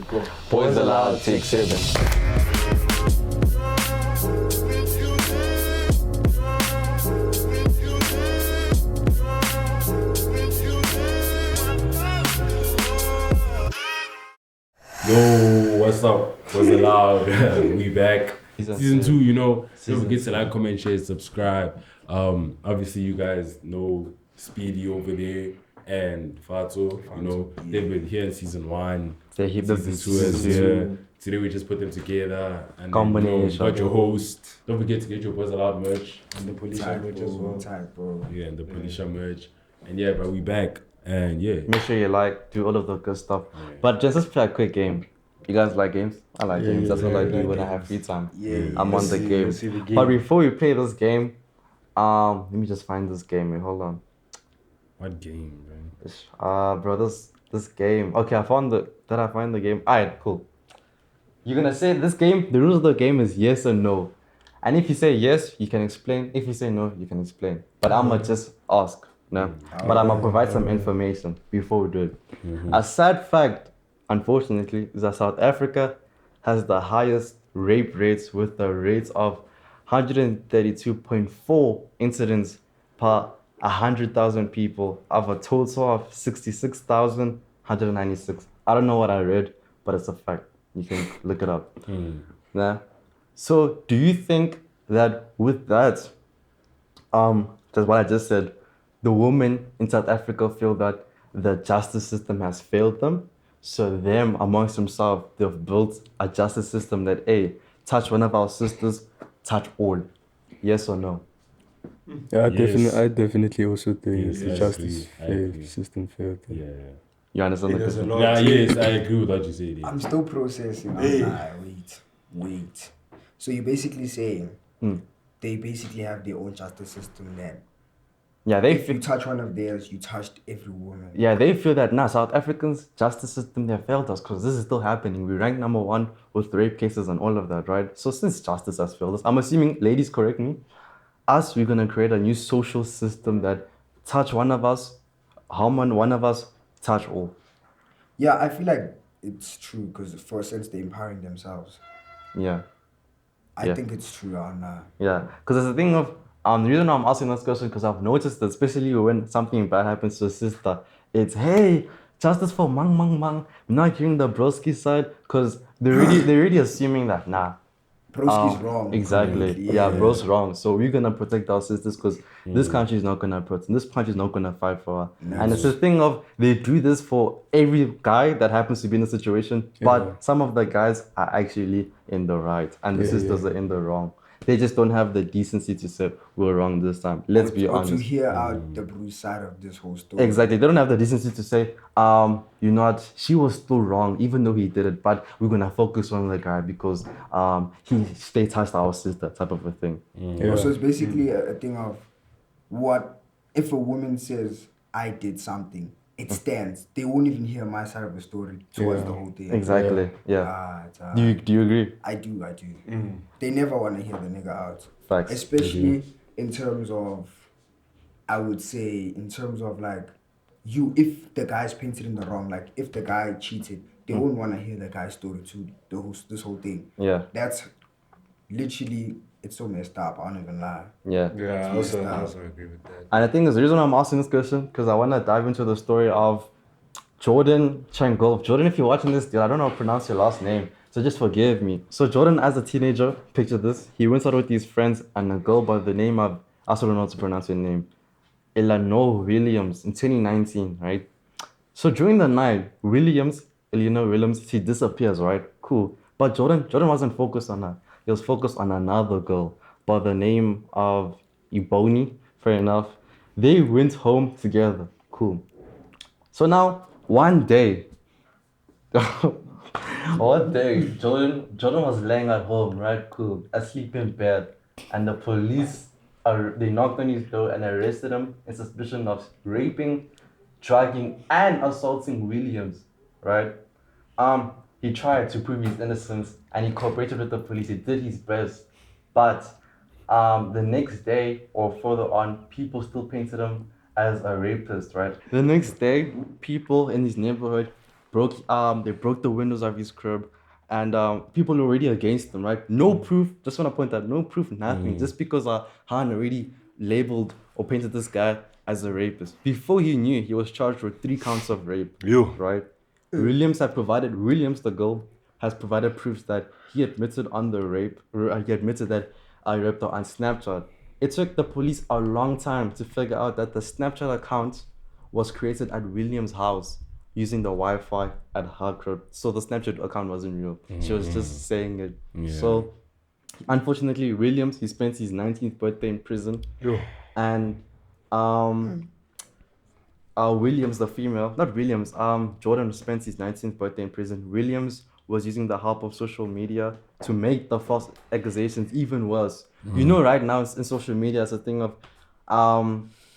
Boyz Aloud, take 7. Yo, what's up? Boyz Aloud. We back. Season 2, you know. Don't forget to like, comment, share, subscribe. Obviously you guys know Speedy over there and Fato, you know, they've been here in season 1. Season 2 is here. Today we just put them together and Combination. got your host. Don't forget to get your Boyz Aloud merch. And the police merch as well. Yeah, and the Policia merch. And yeah, but we back. And yeah. Make sure you like, do all of the good stuff. But just let's play a quick game. You guys like games? I like games. That's what I do when I have free time. I'm on the game. But before we play this game, let me just find this game. Wait, hold on. What game, man? Bro, this game. Okay, I found the. Did I find the game? Alright, cool. You're gonna say this game. The rules of the game is yes or no, and if you say yes, you can explain. If you say no, you can explain. But I'ma just ask. No, but I'm gonna provide some information before we do it. A sad fact, unfortunately, is that South Africa has the highest rape rates with a rate of 132.4 incidents per 100,000 people of a total of 66,196. I don't know what I read, but it's a fact. You can look it up. Yeah. So do you think that with that, that's what I just said, the women in South Africa feel that the justice system has failed them? So them amongst themselves, they've built a justice system that, hey, touch one of our sisters, touch all. Yes or no? Yeah, Yes. I definitely also think Yes, the I justice agree. system failed. Yeah. You understand the There's a question? lot. Yeah, yes, I agree with what you said. I'm still processing. Hey. Wait. So you're basically saying Hmm. they basically have their own justice system then. Yeah, they If you feel, touch one of theirs, you touched every woman. yeah, they feel that now South Africans justice system, they failed us because this is still happening. We rank number 1 with rape cases and all of that, right? So since justice has failed us, I'm assuming, ladies, correct me, we're gonna create a new social system that touch one of us, harm one of us, touch all. Yeah, I feel like it's true because for a sense they're empowering themselves. Yeah. I Yeah. think it's true on Yeah, because there's a thing of the reason I'm asking this question because I've noticed that especially when something bad happens to a sister, it's hey, justice for mang. I'm not hearing the broski side because they're really assuming that Broski's wrong. Exactly. completely. Yeah, bro's wrong. So we're gonna protect our sisters because this country is not gonna protect. This country is not gonna fight for her. And it's a thing of they do this for every guy that happens to be in a situation, but some of the guys are actually in the right, and the sisters are in the wrong. They just don't have the decency to say we're wrong this time. Let's be Or to honest. hear out the bruise side of this whole story. Exactly. They don't have the decency to say, she was still wrong, even though he did it, but we're gonna focus on the guy because they touched our sister, type of a thing. So it's basically a thing of what if a woman says I did something, it stands. They won't even hear my side of the story towards the whole thing. Exactly. Yeah. Do you agree? I do. They never want to hear the nigga out. Facts. Especially in terms of, I would say, in terms of like, if the guy's painted in the wrong, like if the guy cheated, they won't want to hear the guy's story too, this whole thing. Yeah. That's literally, it's so messed up, I don't even lie. Yeah. Yeah, I also agree with that. And I think there's a reason I'm asking this question because I want to dive into the story of Jordan Changolf. Jordan, if you're watching this, dude, I don't know how to pronounce your last name, so just forgive me. So Jordan, as a teenager, picture this. He went out with his friends and a girl by the name of, I also don't know how to pronounce her name, Eleanor Williams in 2019, right? So during the night, Eleanor Williams, she disappears, right? Cool. But Jordan wasn't focused on her. He was focused on another girl by the name of Ebony. Fair enough. They went home together. Cool. So now, one day, Jordan was laying at home, right? Cool. Asleep in bed. And the police, they knocked on his door and arrested him in suspicion of raping, drugging, and assaulting Williams, right? He tried to prove his innocence and he cooperated with the police. He did his best. But the next day or further on, people still painted him as a rapist, right? The next day, people in his neighborhood they broke the windows of his crib, and people were already against him, right? No proof. Just want to point out, no proof, nothing. Just because Han already labeled or painted this guy as a rapist. Before he knew, he was charged with 3 counts of rape. Right? Williams, the girl, has provided proofs that he admitted on the rape. He admitted that I raped her on Snapchat. It took the police a long time to figure out that the Snapchat account was created at Williams' house using the Wi-Fi at her crib. So the Snapchat account wasn't real. She was just saying it. Yeah. So unfortunately, Williams, he spent his 19th birthday in prison. And Williams, the female, not Williams, Jordan spent his 19th birthday in prison. Williams was using the help of social media to make the false accusations even worse. You know, right now in social media, it's a thing of,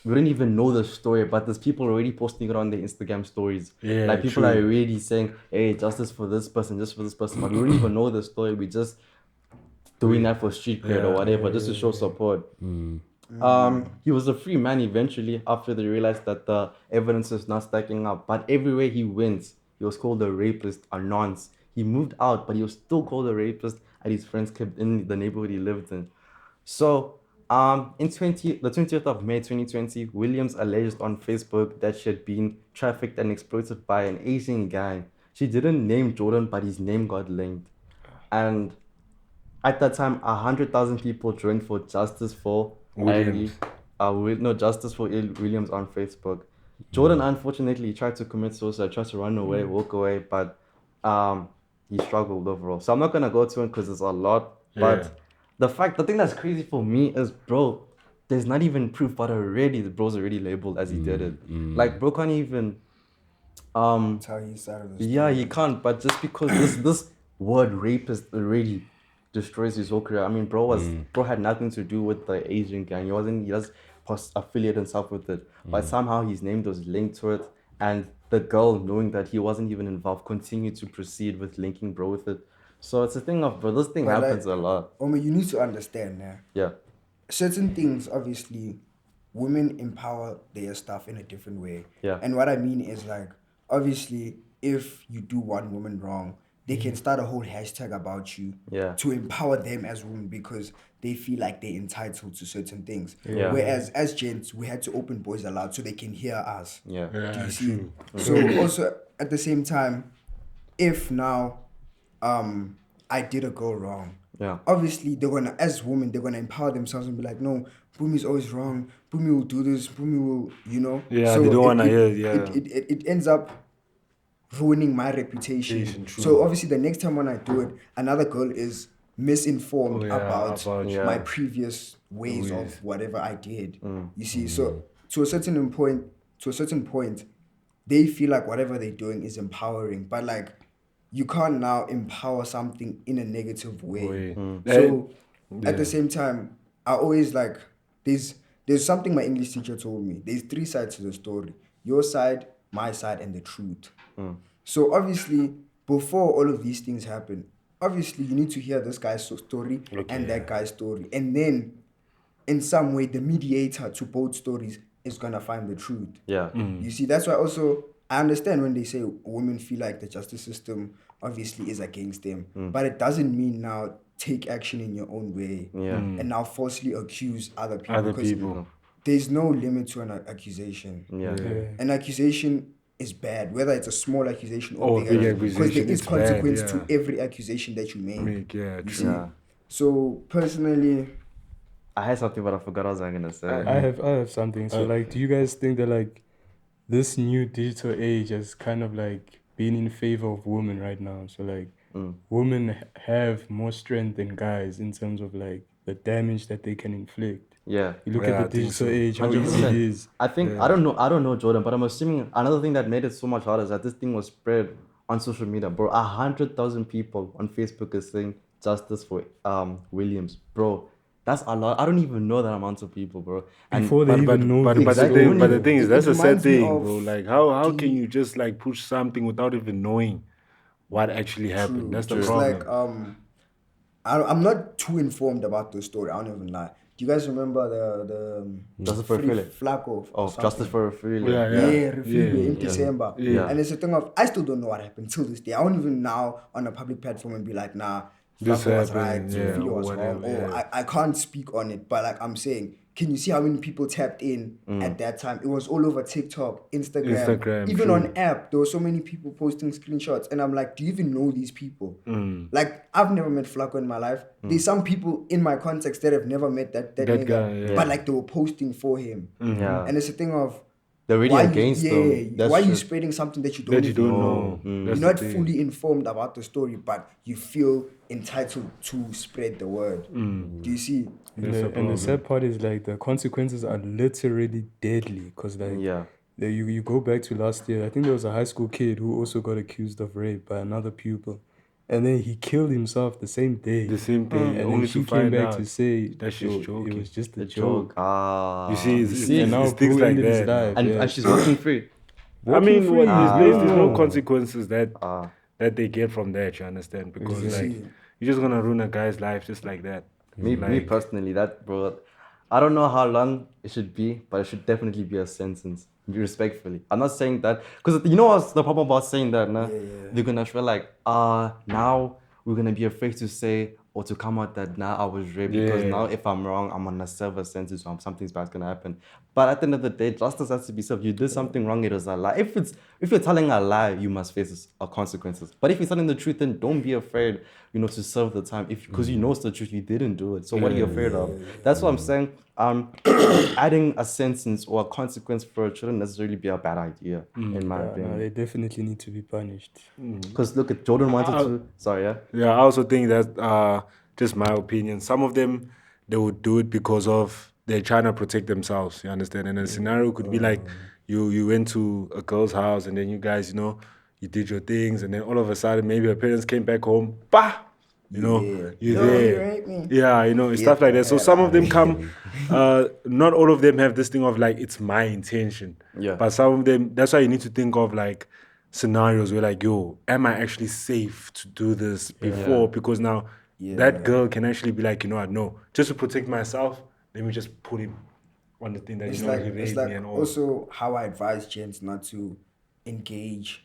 we don't even know the story, but there's people already posting it on their Instagram stories. Yeah, like people are already saying, hey, justice for this person, just for this person. But we don't even know the story. We just doing that for street cred or whatever, just to show support. He was a free man eventually after they realized that the evidence is not stacking up. But everywhere he went, he was called a rapist, a nonce. He moved out, but he was still called a rapist at his friends kept in the neighborhood he lived in. So, the 20th of May 2020, Williams alleged on Facebook that she had been trafficked and exploited by an Asian guy. She didn't name Jordan, but his name got linked. And at that time, 100,000 people joined for justice for Williams. Justice for Williams on Facebook. Jordan, unfortunately, tried to commit suicide, tried to run away, walk away, but he struggled overall. So I'm not gonna go to it because it's a lot. But the thing that's crazy for me is, bro, there's not even proof, but already the bro's already labeled as he did it. Like, bro can't even tell his side of the story. Yeah, he can't. But just because this word rapist already destroys his whole career. I mean, bro had nothing to do with the Asian gang. He just affiliate himself with it. But somehow his name was linked to it, and the girl, knowing that he wasn't even involved, continued to proceed with linking bro with it. So it's a thing of, bro, this thing happens a lot. Omi, you need to understand now. Yeah. Certain things, obviously, women empower their stuff in a different way. Yeah. And what I mean is, like, obviously, if you do one woman wrong, they can start a whole hashtag about you to empower them as women because they feel like they're entitled to certain things. Yeah. Whereas as gents, we had to open Boyz Aloud so they can hear us. Yeah. Do you see? So also at the same time, if now I did a girl wrong, obviously they're gonna, as women, they're gonna empower themselves and be like, no, Bumi's always wrong. Bumi will do this. Bumi will, you know. Yeah, so they don't wanna hear. It ends up ruining my reputation. So obviously the next time when I do it, another girl is misinformed about my previous ways of whatever I did. You see, so to a certain point, they feel like whatever they're doing is empowering, but like you can't now empower something in a negative way. So at the same time, I always like there's something my English teacher told me. There's 3 sides to the story: your side, my side, and the truth. So obviously, before all of these things happen, obviously you need to hear this guy's story and that guy's story, and then in some way the mediator to both stories is gonna find the truth. You see, that's why also I understand when they say women feel like the justice system obviously is against them, but it doesn't mean now take action in your own way and now falsely accuse other people. There's no limit to an accusation. An accusation is bad, whether it's a small accusation or big accusation, because there is consequence to every accusation that you make. You see? So personally, I had something, but I forgot what I was gonna say. I have something. So like, do you guys think that like this new digital age has kind of like been in favor of women right now? So like women have more strength than guys in terms of like the damage that they can inflict. You look at the digital age, how easy it is. I think I don't know Jordan, but I'm assuming another thing that made it so much harder is that this thing was spread on social media, bro. 100,000 people on Facebook is saying justice for Williams, bro. That's a lot. I don't even know that amount of people, bro. And before they even know. But the thing is, that's a sad thing, of bro. Like, how can you just like push something without even knowing what actually happened? That's the problem. like I'm not too informed about the story. I don't even lie. Do you guys remember the Justice for Free Refugee. Flacco? Oh, or Justice something? for Refugee. Yeah, refugee in yeah. December. Yeah. And it's a thing of, I still don't know what happened till this day. I won't even now on a public platform and be like, nah, This Flacco was right, happened, yeah, Refugee or was wrong. whatever, Or yeah. I can't speak on it, but like I'm saying, can you see how many people tapped in at that time? It was all over TikTok, Instagram, even true. on app. There were so many people posting screenshots. And I'm like, do you even know these people? Mm. Like, I've never met Flacco in my life. There's some people in my context that have never met that nigga. guy, yeah. But like, they were posting for him. Yeah. And it's a thing of, They're really why against them. That's why are you true. spreading something that you don't That you even don't know? know. You're That's not the thing. fully informed about the story, but you feel entitled to spread the word. Do you see? And the sad part is like the consequences are literally deadly because like Yeah. you go back to last year. I think there was a high school kid who also got accused of rape by another pupil, and then he killed himself the same day. The same day, And then only she to came find back out to say that she's "Yo, joking. it was just a The joke. joke. Ah. You see, And now it's things Boo like ended his that. life. and, yeah. and she's walking free. I mean, free. there's no No. consequences that they get from that. You understand? Because Exactly. like you're just gonna ruin a guy's life just like that. Me personally, that bro, I don't know how long it should be, but it should definitely be a sentence. Respectfully, I'm not saying that because you know what's the problem about saying that, nah? They're gonna feel like, now we're gonna be afraid to say or to come out that now I was raped because now if I'm wrong, I'm gonna serve a sentence or something's bad's gonna happen. But at the end of the day, justice has to be served. You did something wrong, it was a lie. If you're telling a lie, you must face consequences. But if you're telling the truth, then don't be afraid, to serve the time. Because you know it's the truth, you didn't do it. So what are you afraid of? That's what I'm saying. Adding a sentence or a consequence for it shouldn't necessarily be a bad idea, in my opinion. No, they definitely need to be punished. Because look at Jordan wanted to. Sorry, yeah. Yeah, I also think that just my opinion. Some of them they would do it because of they're trying to protect themselves. You understand? And a scenario could be like you went to a girl's house and then you guys, you did your things and then all of a sudden maybe her parents came back home. Bah! You're there. You raped me. Yeah, stuff like that. So some of them come, not all of them have this thing of like, it's my intention. Yeah. But some of them, that's why you need to think of like scenarios where like, yo, am I actually safe to do this before? Because now that girl can actually be like, you know what, no, just to protect myself, let me just put him on the thing that, It's he like raped me and all. also how I advise gents not to engage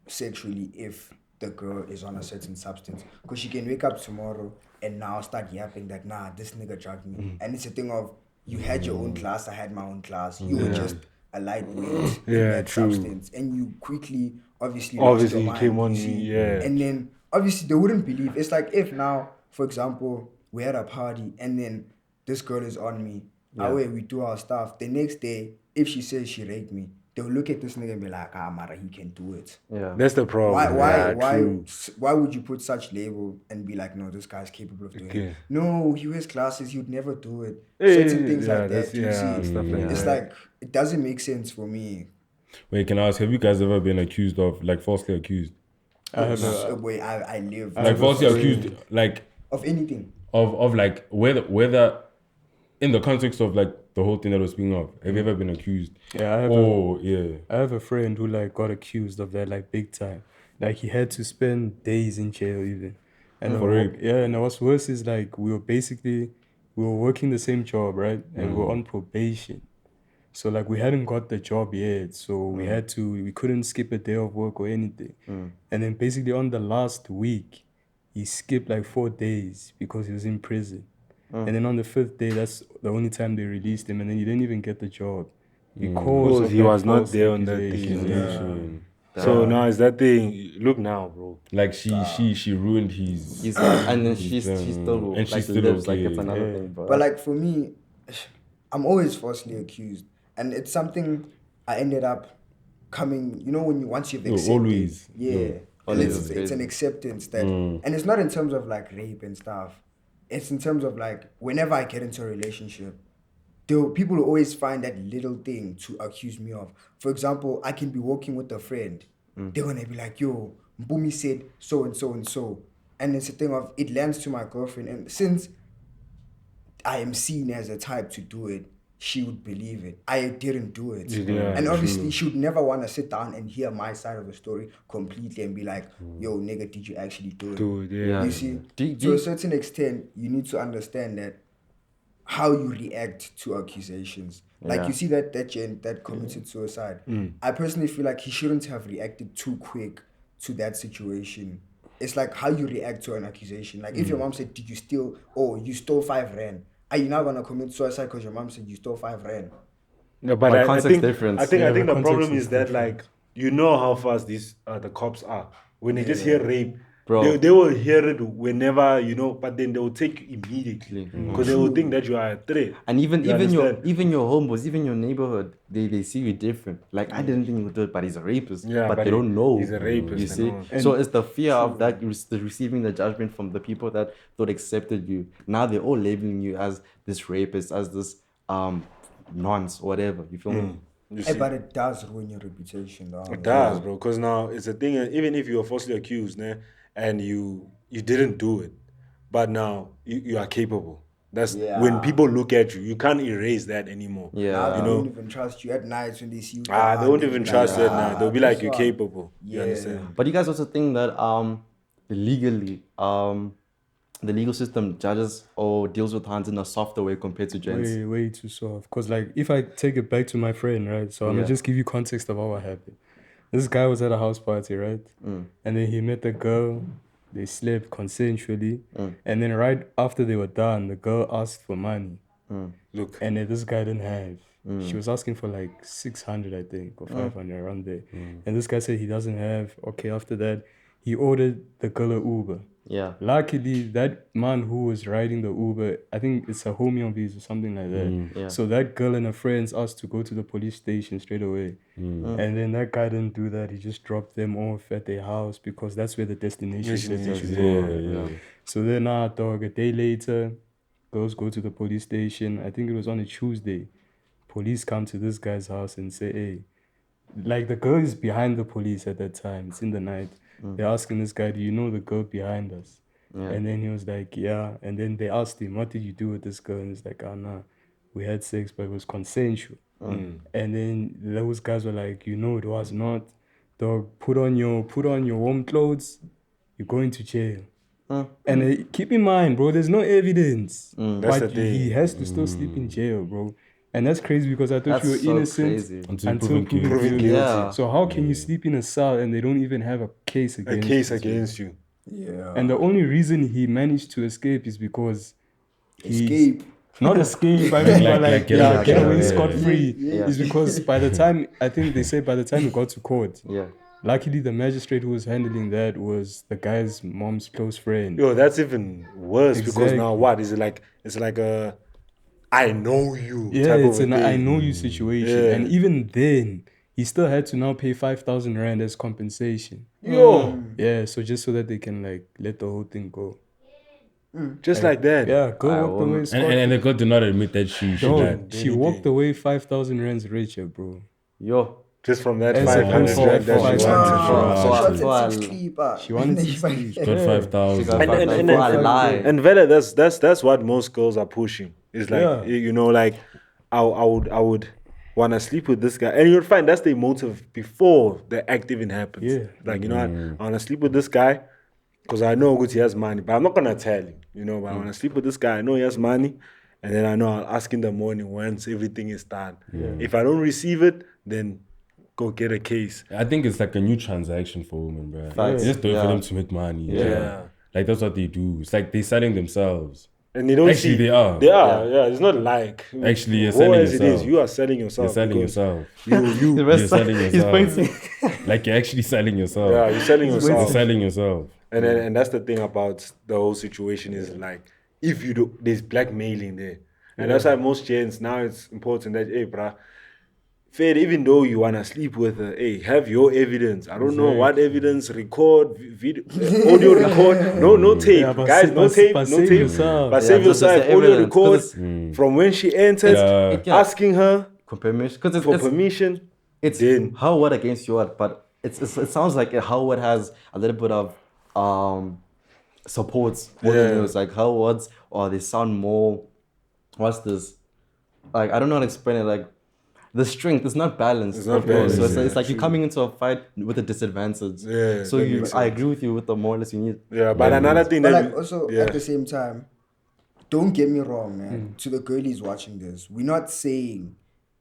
sexually if the girl is on a certain substance, because she can wake up tomorrow and now start yapping that nah, this nigga drugged me, and it's a thing of you had your own class, I had my own class, you were just a lightweight in that substance, and you quickly obviously lost your mind, came on you see? me, yeah. And then obviously they wouldn't believe. It's like if now, for example, we're at a party and then this girl is on me, we do our stuff. The next day, if she says she raped me, they'll look at this nigga and be like, Mara, he can do it. Yeah. That's the problem. Why would you put such label and be like, no, this guy's capable of doing it? No, he wears glasses, you'd never do it. Certain things like that, you see? Stuff like It's that. like, it doesn't make sense for me. Wait, can I ask, have you guys ever been accused of, like, falsely accused? I have I live. Like, falsely accused, like, of anything. of like, whether, in the context of, like, the whole thing that was speaking of, have you ever been accused? Yeah, I have a friend who like got accused of that like big time. Like he had to spend days in jail even. And For rape? Yeah, and what's worse is like we were working the same job, right? And we were on probation. So like we hadn't got the job yet. So we couldn't skip a day of work or anything. And then basically on the last week, he skipped like 4 days because he was in prison. And then on the 5th day, that's the only time they released him, and then he didn't even get the job because he was not there on that accusation. So now is that thing? Look now, bro. Like she ruined his. And then she's still and she's like still lives like okay. it's another thing, bro. But like for me, I'm always falsely accused, and it's something I ended up coming. Once you've accepted, always. And it's an acceptance that, and it's not in terms of like rape and stuff. It's in terms of like whenever I get into a relationship, people will always find that little thing to accuse me of. For example, I can be walking with a friend. They're gonna be like, yo, Mbumi said so and so and so. And it's a thing of, it lands to my girlfriend. And since I am seen as a type to do it, she would believe it. I didn't do it. Yeah, and obviously she would never want to sit down and hear my side of the story completely and be like, yo, nigga, did you actually do it? Dude, yeah. You see? To a certain extent, you need to understand that how you react to accusations. Like Yeah. you see that gent that committed suicide. I personally feel like he shouldn't have reacted too quick to that situation. It's like how you react to an accusation. Like if your mom said, "Did you steal?" or "You stole 5 rand," are you now gonna commit suicide because your mom said you stole 5 rand? No, but But I context think difference. I think Yeah, the the problem context is is that different. like you know how fast these the cops are. When they just hear rape, Bro. they will hear it whenever but then they will take you immediately because they will think that you are a threat. And even You even your understand? homeboys, even your neighborhood, they see you different. Like I didn't think he would do it, but he's a rapist. Yeah, but but they don't know. he's a rapist You and see, all. so it's the fear of that the receiving the judgment from the people that thought accepted you. Now they're all labeling you as this rapist, as this nonce, whatever. You feel me? You Hey, see? but it does ruin your reputation, though. It does, bro. Because now it's a thing. Even if you are falsely accused, and you didn't do it, but now you are capable. That's when people look at you. You can't erase that anymore. Yeah. Now they You know? don't even trust you at night when they see you. They won't even trust it now. They'll be like, this "You're one." capable." You Yeah. understand? But you guys also think that legally the legal system judges or deals with hands in a softer way compared to gents. Way too soft. Because, like, if I take it back to my friend, right? So I'm going Yeah. to just give you context about what happened. This guy was at a house party, right? And then he met the girl. They slept consensually. And then right after they were done, the girl asked for money. Look, And then this guy didn't have. She was asking for like 600, I think, or 500, around there. And this guy said he doesn't have. Okay, after that, he ordered the girl an Uber. Yeah. Luckily, that man who was riding the Uber, I think it's a homie on visa, something like that. Yeah. So that girl and her friends asked to go to the police station straight away. And then that guy didn't do that. He just dropped them off at their house because that's where the destination said they should go. Yeah. So then, dog, a day later, girls go to the police station. I think it was on a Tuesday. Police come to this guy's house and say, hey, like the girl is behind the police at that time. It's in the night. They're asking this guy, do you know the girl behind us? And then he was like, yeah. And then they asked him, what did you do with this girl? And he's like, oh, no, we had sex, but it was consensual. And then those guys were like, you know, it was not. Dog, put on your warm clothes. You're going to jail. And keep in mind, bro, there's no evidence. That's the But thing. he has to still sleep in jail, bro. And that's crazy because I thought That's you were so innocent crazy. until Until proven proven guilty. Yeah. So how can you sleep in a cell and they don't even have a case a against case you? against you. Yeah. And the only reason he managed to escape is because he Escape. not escape, I mean, Like get get away away. scot-free. Yeah. Is because by the time, I think they say by the time he got to court, Yeah. luckily the magistrate who was handling that was the guy's mom's close friend. Yo, that's even worse because Exactly. now what is it like? It's like a I know you Yeah, type it's of an a I thing. know you situation. Yeah. And even then, he still had to now pay 5,000 rand as compensation. Yo, Yeah, so just so that they can like let the whole thing go. just like that. Yeah, girl walked away And scot-free. the girl did not admit that she Dog, lied. she walked away 5,000 rands richer, bro. Yo. Just from that As 500 opposed rand to that she 500 wanted. She She wanted to sleep. Got 5,000. She got And- 5,000 and- for a and- lie. And Vela, that's what most girls are pushing. It's like Yeah. you know, like I would wanna sleep with this guy, and you'll find that's their motive before the act even happens. Yeah. Like you know, I wanna sleep with this guy because I know he has money, but I'm not gonna tell you. You know, but I wanna sleep with this guy. I know he has money, and then I know I'll ask in the morning once everything is done. If I don't receive it, then go get a case. I think it's like a new transaction for women, bro. Facts. They just do it Yeah. for them to make money. Yeah. Like that's what they do. It's like they're selling themselves. And they don't Actually, see they are. They are, yeah. It's not like Actually, you're raw selling as it is, yourself. you are selling yourself. You're selling because yourself. You, The rest You're selling he's yourself. pointing. Like you're actually selling yourself. yeah, you're selling You're yourself. selling yourself. And that's the thing about the whole situation is like if you do, there's blackmailing there, and that's why most gents now it's important that hey, bruh, fair, even though you wanna sleep with her, hey, have your evidence. I don't know what evidence, record, video, audio record, no tape, Yeah, but guys, sa- no but- tape, but no save tape, yourself. but Yeah, save just the yourself, audio evidence, record 'cause from when she enters, Yeah. asking her Permission. Because for permission. it's then how what against you what, but it sounds like how what has a little bit of supports more than Yeah. yours. Like how words or they sound more. What's this? Like I don't know how to explain it. Like the strength is not balanced. It's not of course. So balanced, it's like yeah, you're coming into a fight with a disadvantage. Yeah, So that you, makes I sense. agree with you with the more or less you need. yeah, but another thing But that like also yeah. at the same time, don't get me wrong, man. To the girlies watching this, we're not saying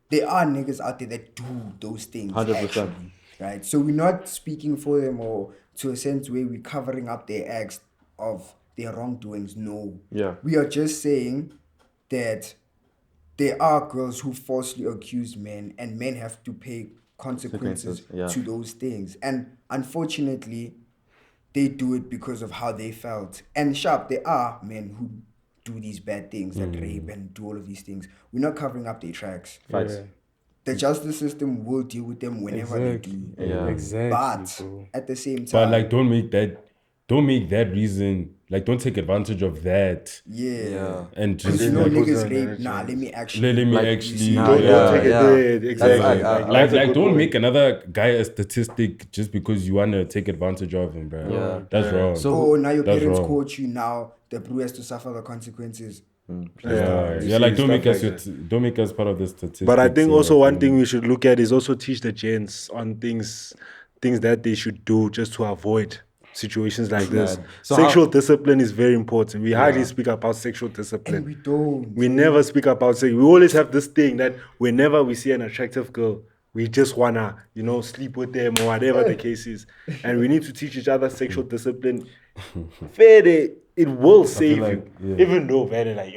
there are niggas out there that do those things 100%. actually, right? So we're not speaking for them or to a sense where we're covering up their acts of their wrongdoings. No. Yeah. We are just saying that there are girls who falsely accuse men and men have to pay consequences to those things. And unfortunately, they do it because of how they felt. And sharp, there are men who do these bad things that rape and do all of these things. We're not covering up their tracks. Facts. Yeah. The justice system will deal with them whenever they do. Yeah. Exactly. But bro. at the same time, But like, don't make that reason. Like, don't take advantage of that. yeah. And Because just you know like, niggas put rape. on Nah, that let me actually. let me Like, actually. nah, Don't yeah, take it yeah. there. Exactly. That's Like, that's a good don't point. make another guy a statistic just because you want to take advantage of him, bro. Yeah. That's wrong. So Oh, now your That's parents wrong. caught you. Now the bro has to suffer the consequences. Yeah, you yeah, see like don't make stuff us like don't make us part of the statistics. But I think or also one like, thing we should look at is also teach the gents on things that they should do just to avoid situations like this. So Sexual discipline is very important. We hardly speak about sexual discipline. And we don't. We never speak about sex. We always have this thing that whenever we see an attractive girl, we just wanna, sleep with them or whatever the case is. And we need to teach each other sexual discipline. It will save like, you. Even though very like,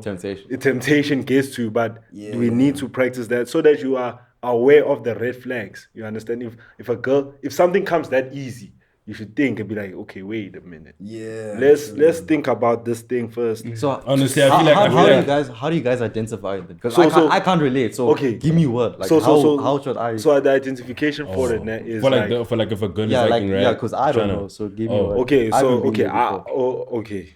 Temptation. the temptation gets to you, but Yeah. we need to practice that so that you are aware of the red flags. You understand? If something comes that easy, you should think and be like, okay, wait a minute. Yeah. Let's think about this thing first. So honestly, I feel like how do you guys identify it? Because So- I can't relate. So Okay. give me what? Like So how should I? So the identification for it is for like, if a girl yeah, is like liking rap, yeah, because I don't tryna- know. So give me Oh, what? okay, I so haven't been okay, there before. okay.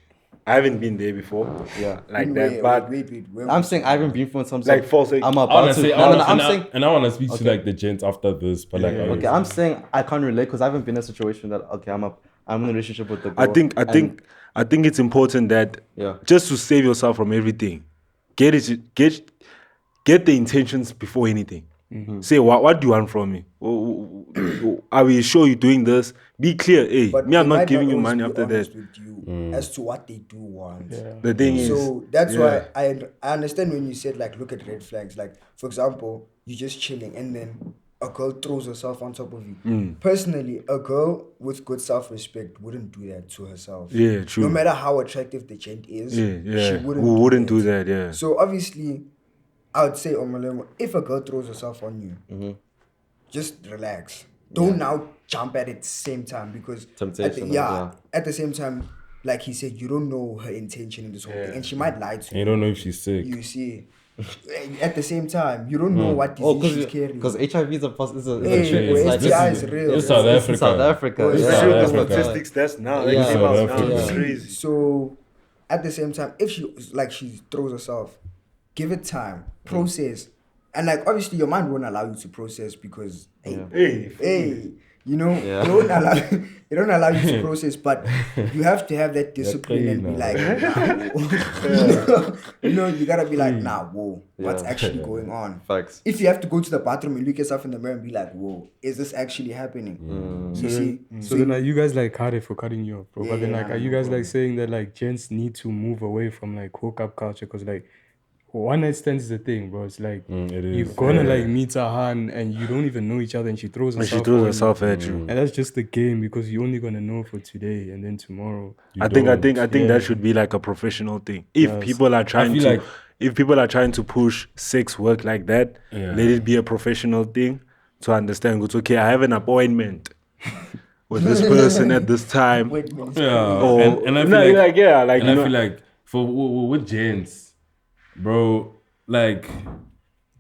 I haven't been there before. Yeah. Like Wait, that, but wait. Where I'm was saying it? I haven't been for some. like false. I'm I about wanna to. say, No, I'm saying. and I want to speak to Okay. like the gents after this, but like, Okay, I'm saying I can't relate because I haven't been in a situation that I'm in a relationship with the girl. I think it's important that Yeah. just to save yourself from everything, get the intentions before anything. Say what do you want from me? Are we sure you're doing this? Be clear. Hey, But I'm they not might giving you always money be after honest that. with you as to what they do want. The thing is, So that's why I understand when you said like look at red flags. Like for example, you're just chilling and then a girl throws herself on top of you. Personally, a girl with good self-respect wouldn't do that to herself. Yeah, true. No matter how attractive the gent is, she who wouldn't do that? Yeah. So obviously, I would say Omalemo, if a girl throws herself on you, just relax. Don't now jump at it at the same time because Temptation, at the same time, like he said, you don't know her intention in this whole thing, and she might lie to you don't know if she's sick. you. See, at the same time, you don't know what disease she's carrying. Because HIV is a Hey, it's like STI is real. It's South it's Africa. South Africa. Well, it's yeah. Especially with the South Africa. statistics that's now. Yeah. That came out South now. Africa. It's crazy. So, at the same time, if she throws herself, give it time, process, and like obviously your mind won't allow you to process because hey, you know, Yeah. it don't allow you to process, but you have to have that discipline and be clean, like, nah, you gotta be like, nah, whoa, what's Yeah. actually going on? Facts. If you have to go to the bathroom and look yourself in the mirror and be like, whoa, is this actually happening? You see? So then are you guys like harder for cutting you off, bro? But then like, Yeah, are you guys like saying that like gents need to move away from like hookup culture? Because like one night stands is the thing, bro. It's like It you're is. gonna like meet a hand and you don't even know each other and she throws And herself she throws on you. herself at you. And that's just the game because you're only gonna know for today and then tomorrow. I think Yeah. that should be like a professional thing. If people are trying feel to, like- if people are trying to push sex work like that, let it be a professional thing to understand. It's okay. I have an appointment with this person at this time. Wait a minute. Yeah, Or and I feel no, like, like and I feel like with gents, bro, like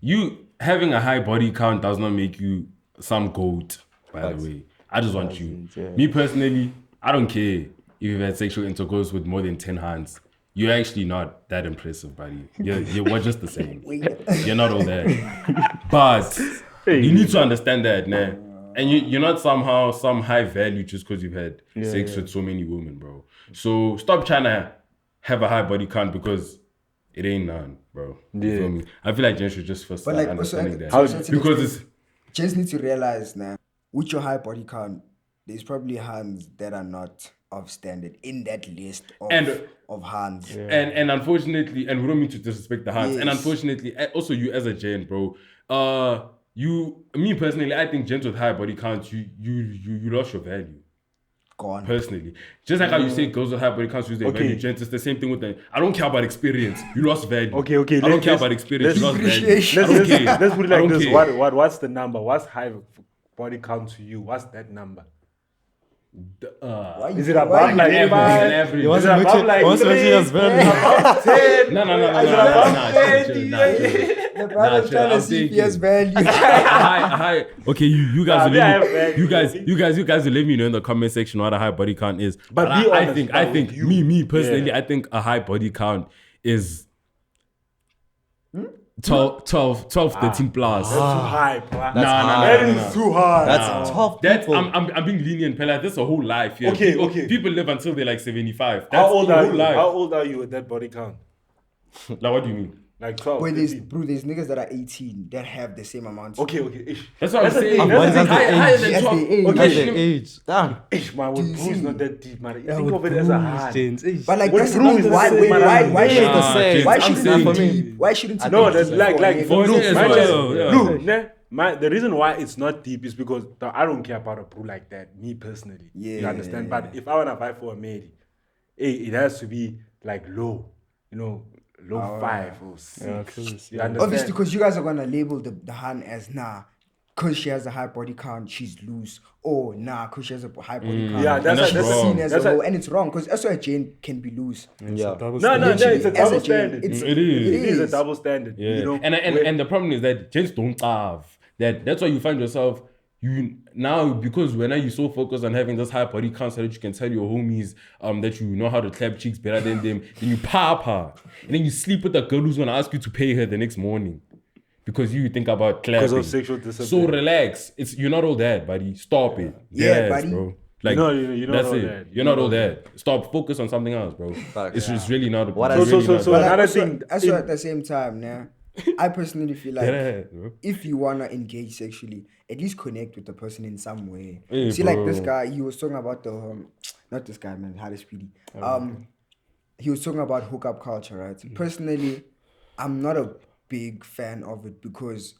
you having a high body count does not make you some goat. By the way, I just want you. Me personally, I don't care if you've had sexual intercourse with more than 10 hands. You're actually not that impressive, buddy. We're just the same. You're not all that. But you need to understand that, nah. And you're not somehow some high value just because you've had sex with so many women, bro. So stop trying to have a high body count because it ain't none, bro. You feel me? I feel like gents should just first But start like also, understanding to a that. certain Because extent, it's just need to realize now, with your high body count, there's probably hands that are not of standard in that list of hands. And unfortunately, and we don't mean to disrespect the hands. Yes. And unfortunately, also you as a gent, bro. Me personally, I think gents with high body count, you lost your value. Gone. Personally, just like how you say girls with high body counts lose their value, gents, it's the same thing with them. I don't care about experience. You lost value. Okay. I don't care about experience. You lost value. Let's put it like this. care. What's the number? What's high body count to you? What's that number? Is it above like average? He wants to mention his value. No. The brother's trying to see if he has value. High. Okay, you guys will let me know in the comment section what a high body count is. But I think me personally, I think a high body count is 12, 13 plus. That's too high, bro. That is too high. That's 12 That's people. I'm being lenient, Pella. That's a whole life. Yeah. Okay. People live until they're like 75. That's How old the are whole you? life. How old are you with that body count? Like, what do you mean? Like 12. Boy, 15. there's niggas that are 18 that have the same amount. Okay. Ish. That's what I'm the saying. thing, That's the Higher thing. than 12. That's the age. At Okay. the age. Damn. Ish, man, with Bruce see? not that deep, man. You think of it as a hand. But like, What that's the Bruce thing. is Why saying, man, should the same. why I'm shouldn't saying it for be me. deep? Why shouldn't it No, be that's deep like For me look, as man, well, yeah. Look, the reason why it's not deep is because I don't care about a bro like that, me personally. Yeah, You understand? yeah. But if I wanna fight for a mate, it has to be like low, low 5 or 6. Yeah, close. You understand? Obviously, because you guys are gonna label the Han as because she has a high body count, she's loose. Or because she has a high body count, Yeah, that's she's wrong. seen as a hoe, and it's wrong because also a Jane can be loose. Yeah. No, Literally, it's a as double a Jane, standard. it's- It is. It is a double standard. Yeah. And the problem is that gents don't have that's why you find yourself now because when you're so focused on having this high body count so that you can tell your homies that you know how to clap cheeks better than them, then you pop her and then you sleep with a girl who's gonna ask you to pay her the next morning because you think about clapping. Because of sexual discipline. So relax. You're not all that, buddy. Stop it. Yeah, Yes, buddy. bro. Like You're not that's all it. that. You're not all that. Stop. Focus on something else, bro. Facts. It's just really not. What it's I- really not so that. But another also, thing also at the same time, I personally feel like Yeah, bro. if you wanna engage sexually, at least connect with the person in some way. Hey, See, like bro. this guy, he was talking about not this guy, man, Harry Speedy. He was talking about hookup culture, right? Personally, I'm not a big fan of it because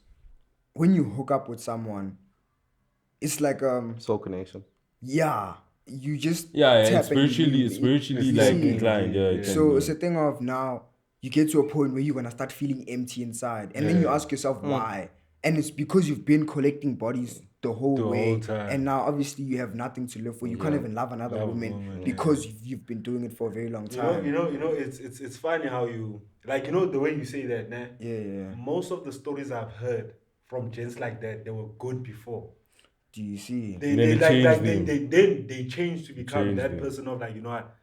when you hook up with someone, it's like Soul connection. you just Yeah, tap it's and you spiritually leave. like You see? inclined. Yeah, it can So be. it's a thing of now you get to a point where you're gonna start feeling empty inside, and then you ask yourself why, and it's because you've been collecting bodies the whole way, whole time. and now obviously you have nothing to live for. You can't even love another woman because you've been doing it for a very long time. It's funny how you the way you say that, nah? Yeah. Most of the stories I've heard from gents like that, they were good before. Do you see? Then they changed them. They changed to become Changed that them. person of like, you know what?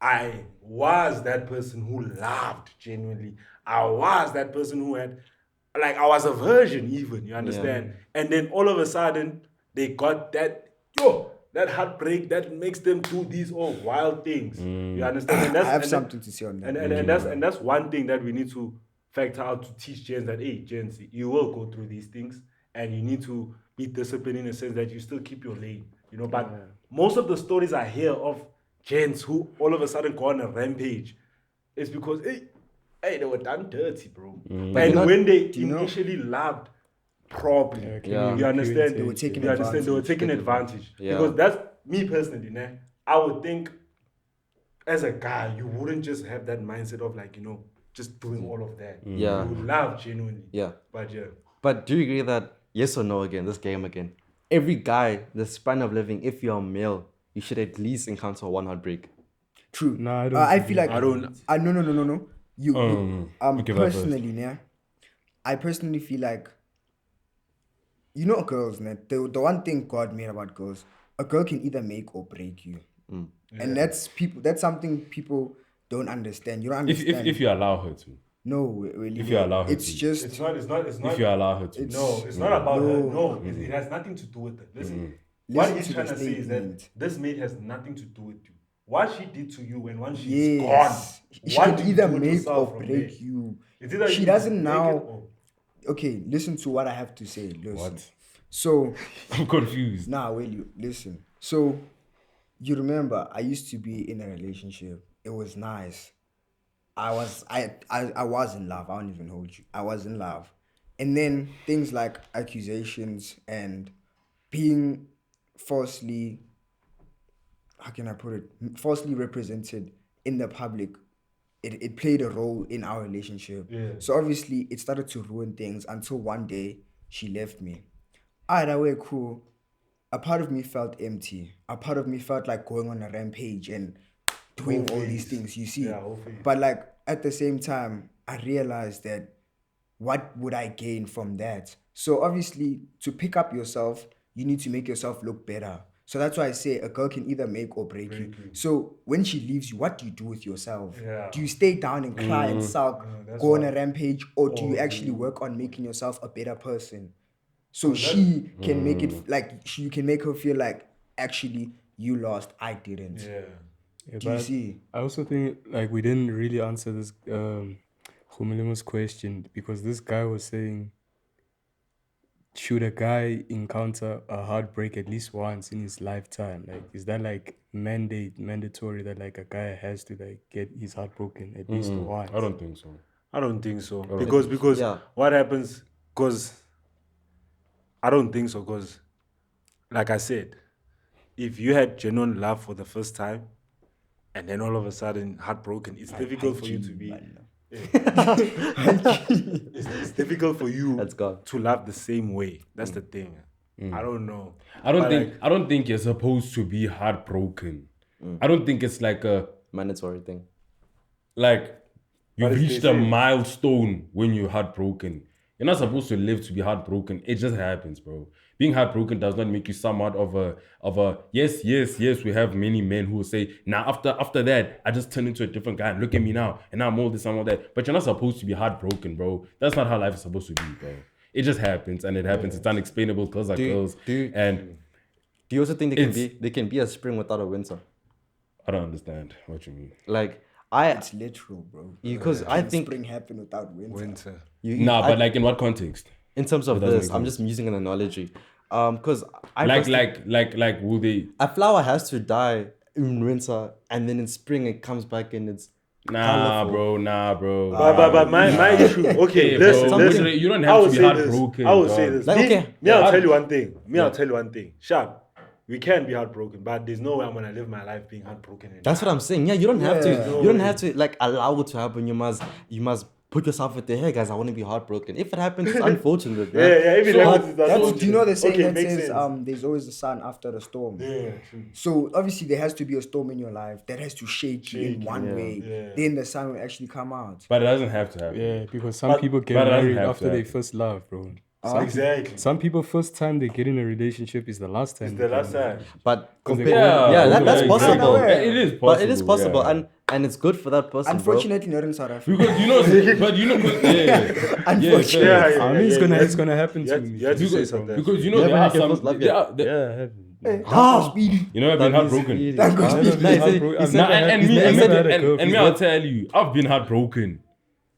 I was that person who loved genuinely. I was that person who had I was a virgin even, you understand? And then all of a sudden they got that heartbreak that makes them do these all wild things. You understand? And I have something to say on that. and that's one thing that we need to factor out to teach gents that gents, you will go through these things and you need to be disciplined in a sense that you still keep your lane. But most of the stories I hear of gents who all of a sudden go on a rampage is because they were done dirty, bro. And when they initially loved properly, you understand? They were taking You understand? They were taking advantage. Because that's me personally, I would think as a guy, you wouldn't just have that mindset of just doing all of that. Yeah. You love genuinely. Yeah. But But do you agree that yes or no again, this game again? Every guy, the span of living, if you're a male, you should at least encounter one heartbreak. True. No, I don't I agree. feel like I don't. No. okay, but Personally, I personally feel like girls, the one thing God made about girls, a girl can either make or break you. And that's something people don't understand. You don't understand. if you allow her to. No, really. If you allow her it's to. just It's not. If you allow her to. No, it's not about her. No, it has nothing to do with it. Listen, what Listen he's to trying the to say is that statement. this mate has nothing to do with you. What she did to you and when she's yes. gone, She what can do you either do with make yourself or from break there? you. It's either She you doesn't make now. it or- Okay, listen to what I have to say. Listen. What? So I'm confused. nah, will you listen? So You remember, I used to be in a relationship. It was nice. I was in love. I don't even hold you. I was in love. And then things like accusations and being falsely, how can I put it, falsely represented in the public, it played a role in our relationship. Yeah. So obviously it started to ruin things until one day she left me. Alright, that way cool. A part of me felt empty. A part of me felt like going on a rampage and doing all these things, you see. Yeah, whole face. But like at the same time, I realized that what would I gain from that? So obviously, to pick up yourself, you need to make yourself look better. So that's why I say a girl can either make or break you. So when she leaves you, what do you do with yourself? Yeah. Do you stay down and cry and sulk, go on a rampage, or do you Or actually work on making yourself a better person? So she can make it like you can make her feel like actually you lost, I didn't. Yeah. Yeah, Do you but see? I also think like we didn't really answer this Khumelimu's question, because this guy was saying, should a guy encounter a heartbreak at least once in his lifetime? Like, is that like mandatory that like a guy has to like get his heart broken at least once? I don't think so. I don't think so. don't Because Yeah. what happens, because I don't think so, because like I said, if you had genuine love for the first time and then all of a sudden heartbroken, it's difficult for you to be it's difficult for you That's gone. to love the same way. That's the thing. I don't know. I don't But, think like, I don't think you're supposed to be heartbroken. I don't think it's like a Mandatory thing. like you've But it's reached the a same. milestone when you're heartbroken. You're not supposed to live to be heartbroken. It just happens, bro. Being heartbroken does not make you somewhat of a yes. We have many men who will say, now after that, I just turned into a different guy and look at me now, and now I'm all this, I'm all that. But you're not supposed to be heartbroken, bro. That's not how life is supposed to be, bro. It just happens and it happens. It's unexplainable. Girls are girls. And Do you also think they can be a spring without a winter? I don't understand what you mean. Like It's literal, bro. because I think spring happened without winter. winter. But like in what context? in terms of doesn't this, make I'm sense. just using an analogy. Because I Like will they? a flower has to die in winter and then in spring it comes back and it's Nah, colourful. bro. But my issue, okay, Hey, listen, bro, listen. you don't I have will to be say this. heartbroken. I will dog. say this. Like, Me, okay. me, I'll Yeah. tell you one thing. I'll tell you one thing. Sharp. We can be heartbroken, but there's no way I'm gonna live my life being heartbroken. That's what I'm saying. Yeah, you don't have to. Yeah. You don't have to like allow it to happen. You must put yourself at the hey guys, I want to be heartbroken. If it happens, it's unfortunate. Yeah, if it happens, it's That's, do you know the saying okay, that makes says sense. there's always the sun after the storm? Yeah, true. So obviously there has to be a storm in your life that has to shake you in one way. Yeah. Then the sun will actually come out. But it doesn't have to happen. Yeah, because some people get but it doesn't married have after to they happen. first love, bro. Exactly. Some people first time they get in a relationship is the last time. It's they the get last married. time. But Because they compare, go- yeah, go that's away. possible. Yeah, It is possible. But it is possible, yeah. and it's good for that person. Unfortunately, not in South Africa. Because Unfortunately. yeah. I mean, it's gonna happen You to had- me. you had to say Because, something. because you know You there ever are had your some. first love there yet? are- there- Yeah, I have. Hey, that was speedy. You know I've been heartbroken. That goes I speedy. don't know, Nah, he heartbro- said- I've Nah, never had- and he's me, never and had a me, girlfriend. I'll tell you, I've been heartbroken,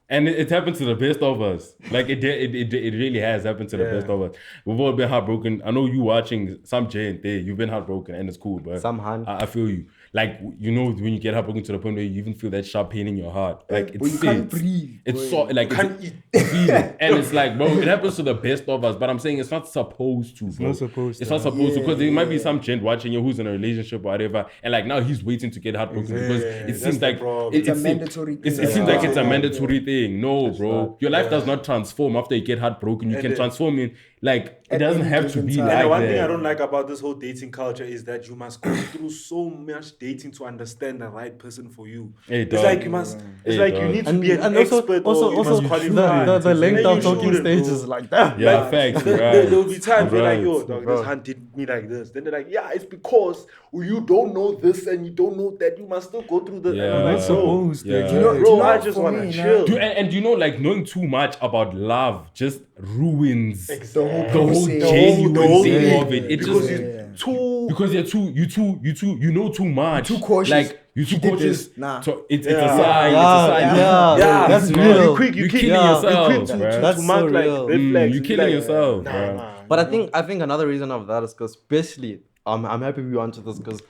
and it happens to the best of us. Like it really has happened to the best of us. We've all been heartbroken. I know you watching some gent there. You've been heartbroken, and it's cool, but Some hand. I feel you. Like you know when you get heartbroken to the point where you even feel that sharp pain in your heart. Like But you can't breathe, It's boy. so like Can't it's, feel it. And it's like, bro, it happens to the best of us. But I'm saying it's not supposed to. It's not supposed It's to. not supposed to because there might be Yeah. some gent watching you who's in a relationship or whatever, and like now he's waiting to get heartbroken because it that's seems the like problem. It's a seems- mandatory It thing. seems like it's a Yeah. mandatory thing. No, bro, your life does not transform after you get heartbroken. You can then- transform in like it At doesn't any have to given be time. like And the one that. thing I don't like about this whole dating culture is that you must go through so much dating to understand the right person for you. Hey, It's dog. like you must. It's Hey, like you dog. need to be an expert or you must qualify. the length And of you talking shouldn't, bro. stages like that. Yeah, Like, facts. there will be times where like, yo, Right. dog, this hand did me like this. Then they're like, yeah, it's because you don't know this and you don't know that. You must still go through the. Yeah. And I'm Not like, bro, supposed. Yeah. Like, You know, bro, do you know I what, just for want to me, chill. Dude, and you know, like knowing too much about love just ruins The whole the whole process. genuine The whole thing thing. of it. It Because just it's too. because you know too much. Too cautious. Like you too He did cautious. this. Nah. So it's a Yeah. sign. Yeah, It's a sign. yeah, Yeah, that's you real. You quick, you You're keep killing you yourself, quick to, bruh. That's to mark so like real. red flags. You're Be killing like, yourself, Nah, bruh. nah. But I think another reason of that is because especially I'm happy we went to this because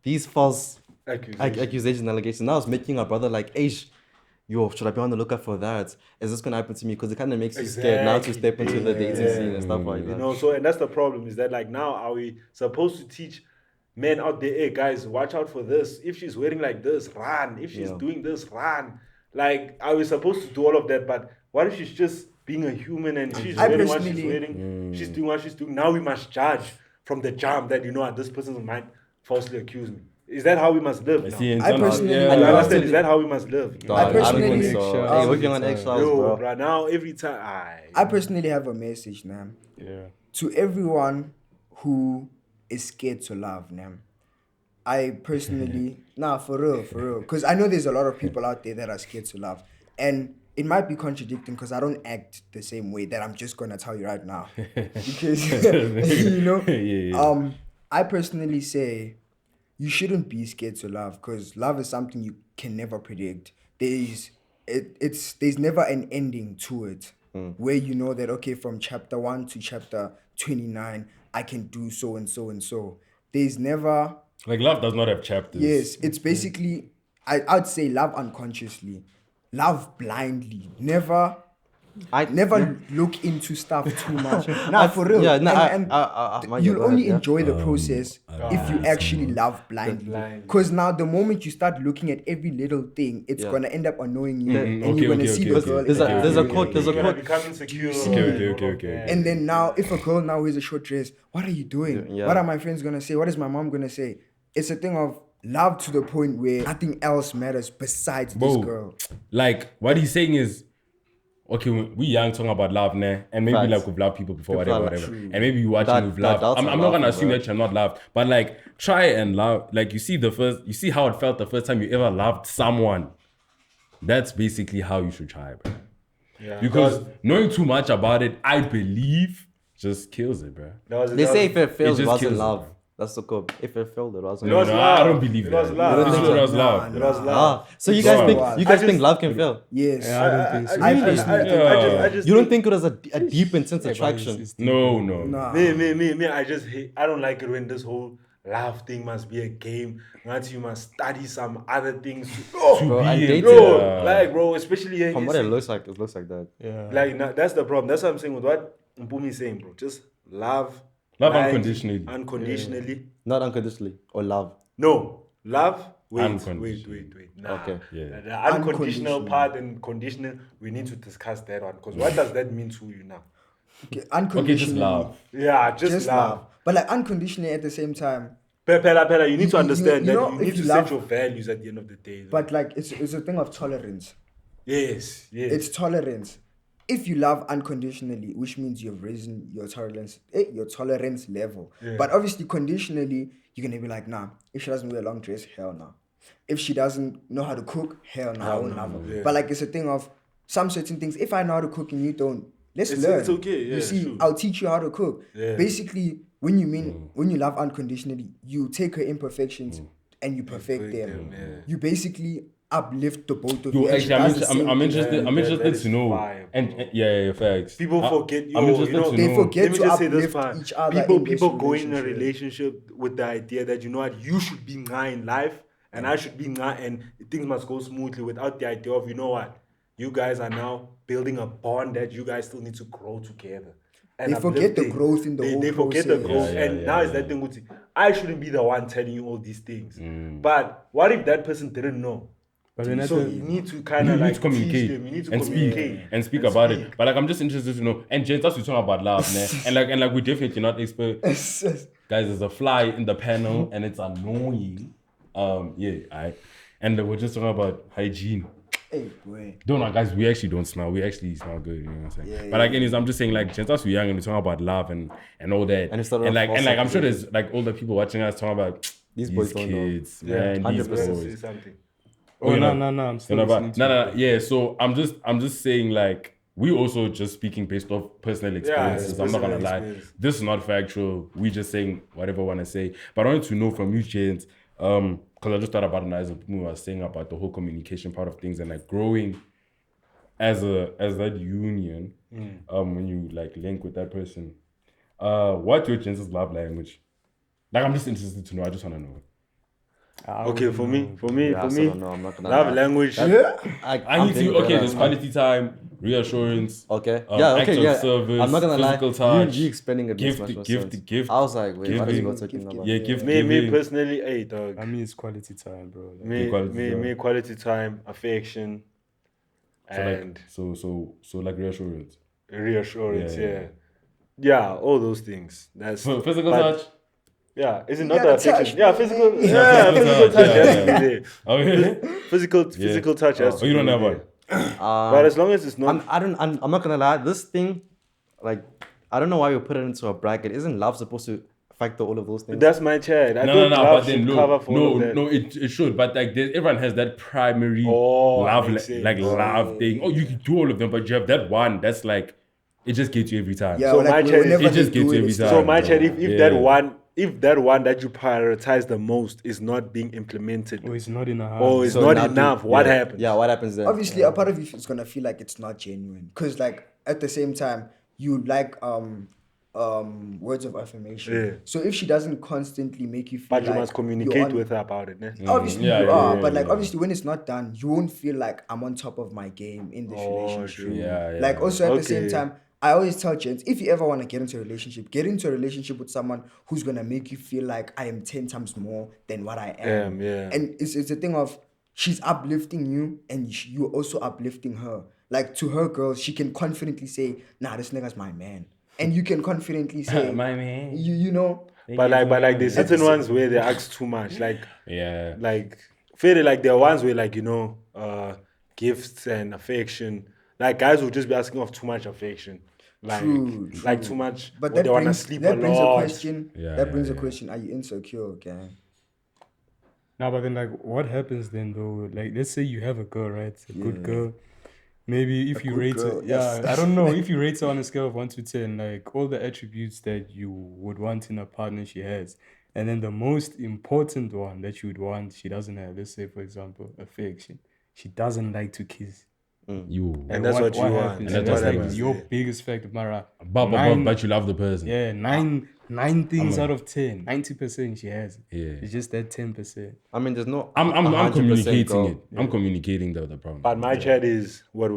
these false Accusation. accusation allegations. Now it's making our brother like, yo, should I be on the lookout for that? Is this gonna happen to me? Because it kind of makes you scared now to step into the dating scene and stuff like that. You know, so and that's the problem is that like now are we supposed to teach men out there, hey guys, watch out for this. If she's wearing like this, run. If she's doing this, run. Like, are we supposed to do all of that? But what if she's just being a human and she's wearing what she's wearing, she's doing what she's doing? Now we must judge from the jump that, you know, this person might falsely accuse me. Is that how we must live? I personally, I understand. Is that how we must live? I personally- don't think so. Hey, working on eggshells, bro. Bro, now every time I personally have a message, man. Yeah. To everyone who is scared to love, man. I personally, for real. Because I know there's a lot of people out there that are scared to love. And it might be contradicting because I don't act the same way that I'm just going to tell you right now. Because, you know, I personally say you shouldn't be scared to love because love is something you can never predict. There's never an ending to it where you know that, okay, from chapter 1 to chapter 29, I can do so and so and so. There's never... Like, love does not have chapters. Yes, it's basically, I'd say love unconsciously, love blindly. Never look into stuff too much. For real. Yeah, you'll only enjoy the process if you actually love blindly. Because now the moment you start looking at every little thing, it's gonna end up annoying you, and you're gonna see the girl. There's a quote. become insecure. Okay. And then now, if a girl now wears a short dress, what are you doing? Yeah. What are my friends gonna say? What is my mom gonna say? It's a thing of love to the point where nothing else matters besides this girl. Like, what he's saying is, okay, we young talking about love, nah? And maybe like we've loved people before, whatever. And maybe you watching with love. I'm not gonna assume that you're not loved, but like try and love. Like you see how it felt the first time you ever loved someone. That's basically how you should try, bro. Yeah. Because knowing too much about it, I believe, just kills it, bro. They say if it fails, it wasn't kills love. That's the code. If it failed, it wasn't. No, I don't believe that. It was love. It was love. It was love. So you guys think love can fail? Yes. Yeah, I don't think so. I just You don't think it was a deep, intense attraction? No. Me, I just hate, I don't like it when this whole love thing must be a game. Not you must study some other things bro, especially here. From what it looks like that. Yeah. Like that's the problem. That's what I'm saying with what Mpumi is saying, bro. Just love unconditionally. Unconditionally. Not unconditionally or love. No, love. Wait. Nah. Okay. Yeah. The unconditional part and conditional, we need to discuss that one. Because what does that mean to you now? Okay, unconditionally. Okay, just love. Yeah, just love. But like unconditionally at the same time. Pela, you need to understand you that know, you need to set your values at the end of the day. But like it's a thing of tolerance. Yes. It's tolerance. If you love unconditionally, which means you've risen your tolerance level. Yeah. But obviously, conditionally, you're gonna be like, nah. If she doesn't wear a long dress, hell no. If she doesn't know how to cook, hell no, I won't love her. Yeah. But like, it's a thing of some certain things. If I know how to cook and you don't, let's learn. It's okay. Yeah, you see, sure. I'll teach you how to cook. Yeah. Basically, when you love unconditionally, you take her imperfections and you perfect them. Yeah. You basically uplift the both of you. Actually, I'm interested to know. Fire, and facts. People forget. They forget to uplift each other. People go in a relationship with the idea that, you know what, you should be in life and I should be and things must go smoothly, without the idea of, you know what, you guys are now building a bond that you guys still need to grow together. And they forget the growth in the whole process. They forget the growth, now it's that thing. I shouldn't be the one telling you all these things. But what if that person didn't know? But so you need to kind of like communicate. Teach them. You need to communicate and speak about it. But like, I'm just interested to know. And gents, as we talk about love, and like we're definitely not expert. Guys, there's a fly in the panel and it's annoying. And we're just talking about hygiene. Hey, boy. Don't know, guys. We actually don't smell. We actually smell good. You know what I'm saying? But like, anyways, I'm just saying, like, gents, as we're young and we're talking about love and all that. And like, I'm sure there's like older people watching us talking about these kids, man. These boys. Oh, no, I'm still listening to no. Yeah, so I'm just saying, like, we also just speaking based off personal experiences. I'm not gonna lie. This is not factual. We just saying whatever we want to say. But I wanted to know from you, gents, because I just thought about it as we were saying about the whole communication part of things and like growing as that union. When you like link with that person. What's your gents' love language? Like, I'm just interested to know. I just want to know. Okay, for me, I still don't know. I'm not gonna love lie. language. I need to. Okay, there's quality time, reassurance. Okay. Acts of service. I'm not gonna lie. physical touch. You explaining it makes gift, much more gift, sense. gift. I was like, wait, what is giving. God talking about? Yeah, gift Me giving. personally, hey dog. I mean, it's quality time, bro. Like, Me quality time, affection, and So like reassurance. reassurance. Yeah, all those things. That's Physical but- touch. Yeah, is it You not gotta the affection? touch, Yeah, man. physical. Physical Yeah, physical touch, touch yeah, has to yeah. be there. Okay. Physical touch has to Oh, you don't be have there. one. But as long as it's not, I'm not gonna lie. This thing, like, I don't know why you put it into a bracket. Isn't love supposed to factor all of those things? that's my child. I No, thought love but then should cover for all of that. no, it should. But like, everyone has that primary love, makes sense. love thing. Oh, you can do all of them, but you have that one that's like, it just gets you every time. Yeah, So like, my child, whenever it just they do gets you every it's time. So my child, if Yeah. that one that you prioritize the most is not being implemented, or it's not in a house. or it's So not now enough, what happens? Yeah, what happens then? Obviously, a part of you is gonna feel like it's not genuine, cause like at the same time you like words of affirmation. Yeah. So if she doesn't constantly make you feel But you like must you're communicate on- with her about it. Ne? Obviously Yeah, you yeah, are, yeah, but like yeah. obviously when it's not done, you won't feel like I'm on top of my game in this relationship. true. Yeah, Like also at the same Okay. time, I always tell gents, if you ever want to get into a relationship with someone who's gonna make you feel like I am 10 times more than what I am. Yeah. And it's a thing of she's uplifting you and you're also uplifting her. Like to her girls, she can confidently say, nah, this nigga's my man. And you can confidently say, My man. you know, But like there's certain ones where they ask too much. Like Yeah. fairly like there are ones where like gifts and affection. Like guys will just be asking of too much affection. Like True. like too much. But or that they wanna brings, sleep that a brings lot. a question. Yeah, that brings yeah, a question, are you insecure, okay? Now, but then, like, what happens then, though? Like, let's say you have a girl, right? A good girl. Maybe if you good rate girl, her, yes. I don't know. If you rate her on a scale of 1 to 10, like, all the attributes that you would want in a partner she has. And then the most important one that you would want, she doesn't have. Let's say, for example, affection. She doesn't like to kiss. You. And that's what you want. happens? And That's that's like what your happens. biggest factor, Mara. But you love the person. Yeah, nine things out of 10. 90% she has. Yeah. It's just that 10%. I mean, there's no. I'm 100% communicating goal. it. I'm communicating the problem. But my chat is what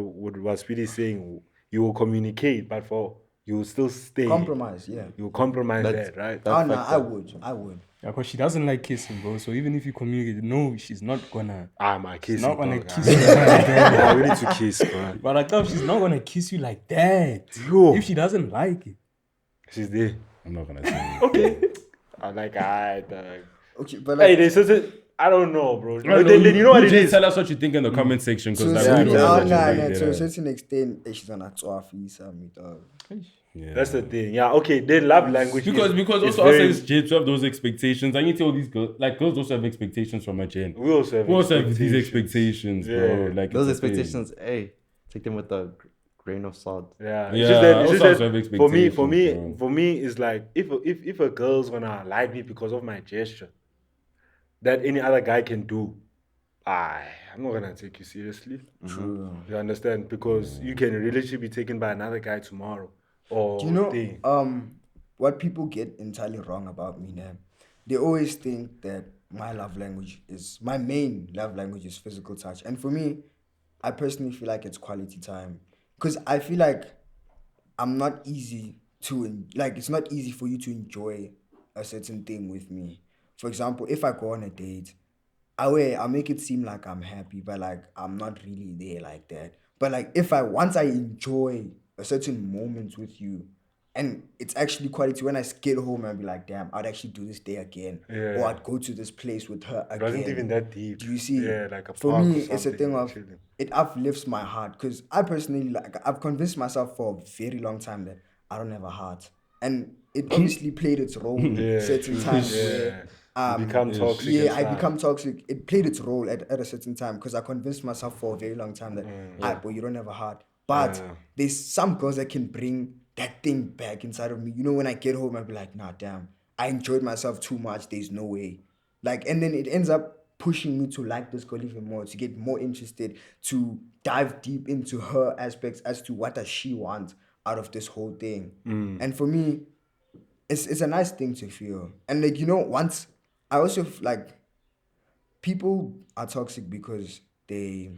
Speedy is saying. You will communicate, but you will still stay. Compromise, yeah. You will compromise That's- that, right? that Oh, no, factor. I would. Yeah, because she doesn't like kissing, bro. So even if you communicate, no, she's not gonna. My She's kissing. not gonna dog, kiss you like that. we need to kiss, bro. But I thought she's not gonna kiss you like that. Yo. If she doesn't like it. She's there. I'm not gonna say it. Okay. I'm like, alright, dog. Okay, but like, Hey, there's certain. I don't know, bro. I don't Then you know what it just is. Tell us what you think in the comment section because to like, a we don't know what you think, to yeah. a certain extent, she's gonna me, dog. Yeah. That's the thing. Yeah, okay. Then love language. Because is also very- us as Jets have those expectations. I need to tell these girls, like girls also have expectations from a Jen. we also have These expectations, bro. Yeah. Like Those it's a thing. expectations, hey, take them with a grain of salt. Yeah, Yeah, it's just that, I it's also just have that expectations, bro. for me, it's like if a girl's gonna like me because of my gesture, that any other guy can do, I'm not gonna take you seriously. True. You understand? Because you can really be taken by another guy tomorrow. Or Do you know thing. what people get entirely wrong about me now? They always think that my main love language is physical touch. And for me, I personally feel like it's quality time. Because I feel like I'm not easy it's not easy for you to enjoy a certain thing with me. For example, if I go on a date, I'll make it seem like I'm happy, but like I'm not really there like that. But like once I enjoy a certain moment with you, and it's actually quality, when I get home I'll be like, damn, I'd actually do this day again. Yeah. Or I'd go to this place with her It again. wasn't even that deep. Do you see? Yeah, like a for park me, or it's a something, thing of chilling. it uplifts my heart, because I personally I've convinced myself for a very long time that I don't have a heart, and it obviously played its role certain times where You become toxic. yeah, and I stuff. become toxic. It played its role at a certain time, because I convinced myself for a very long time that boy, you don't have a heart. But there's some girls that can bring that thing back inside of me. You know, when I get home, I'll be like, nah, damn, I enjoyed myself too much. There's no way. Like, and then it ends up pushing me to like this girl even more, to get more interested, to dive deep into her aspects as to what does she want out of this whole thing. And for me, it's a nice thing to feel. And like, once I also like people are toxic because they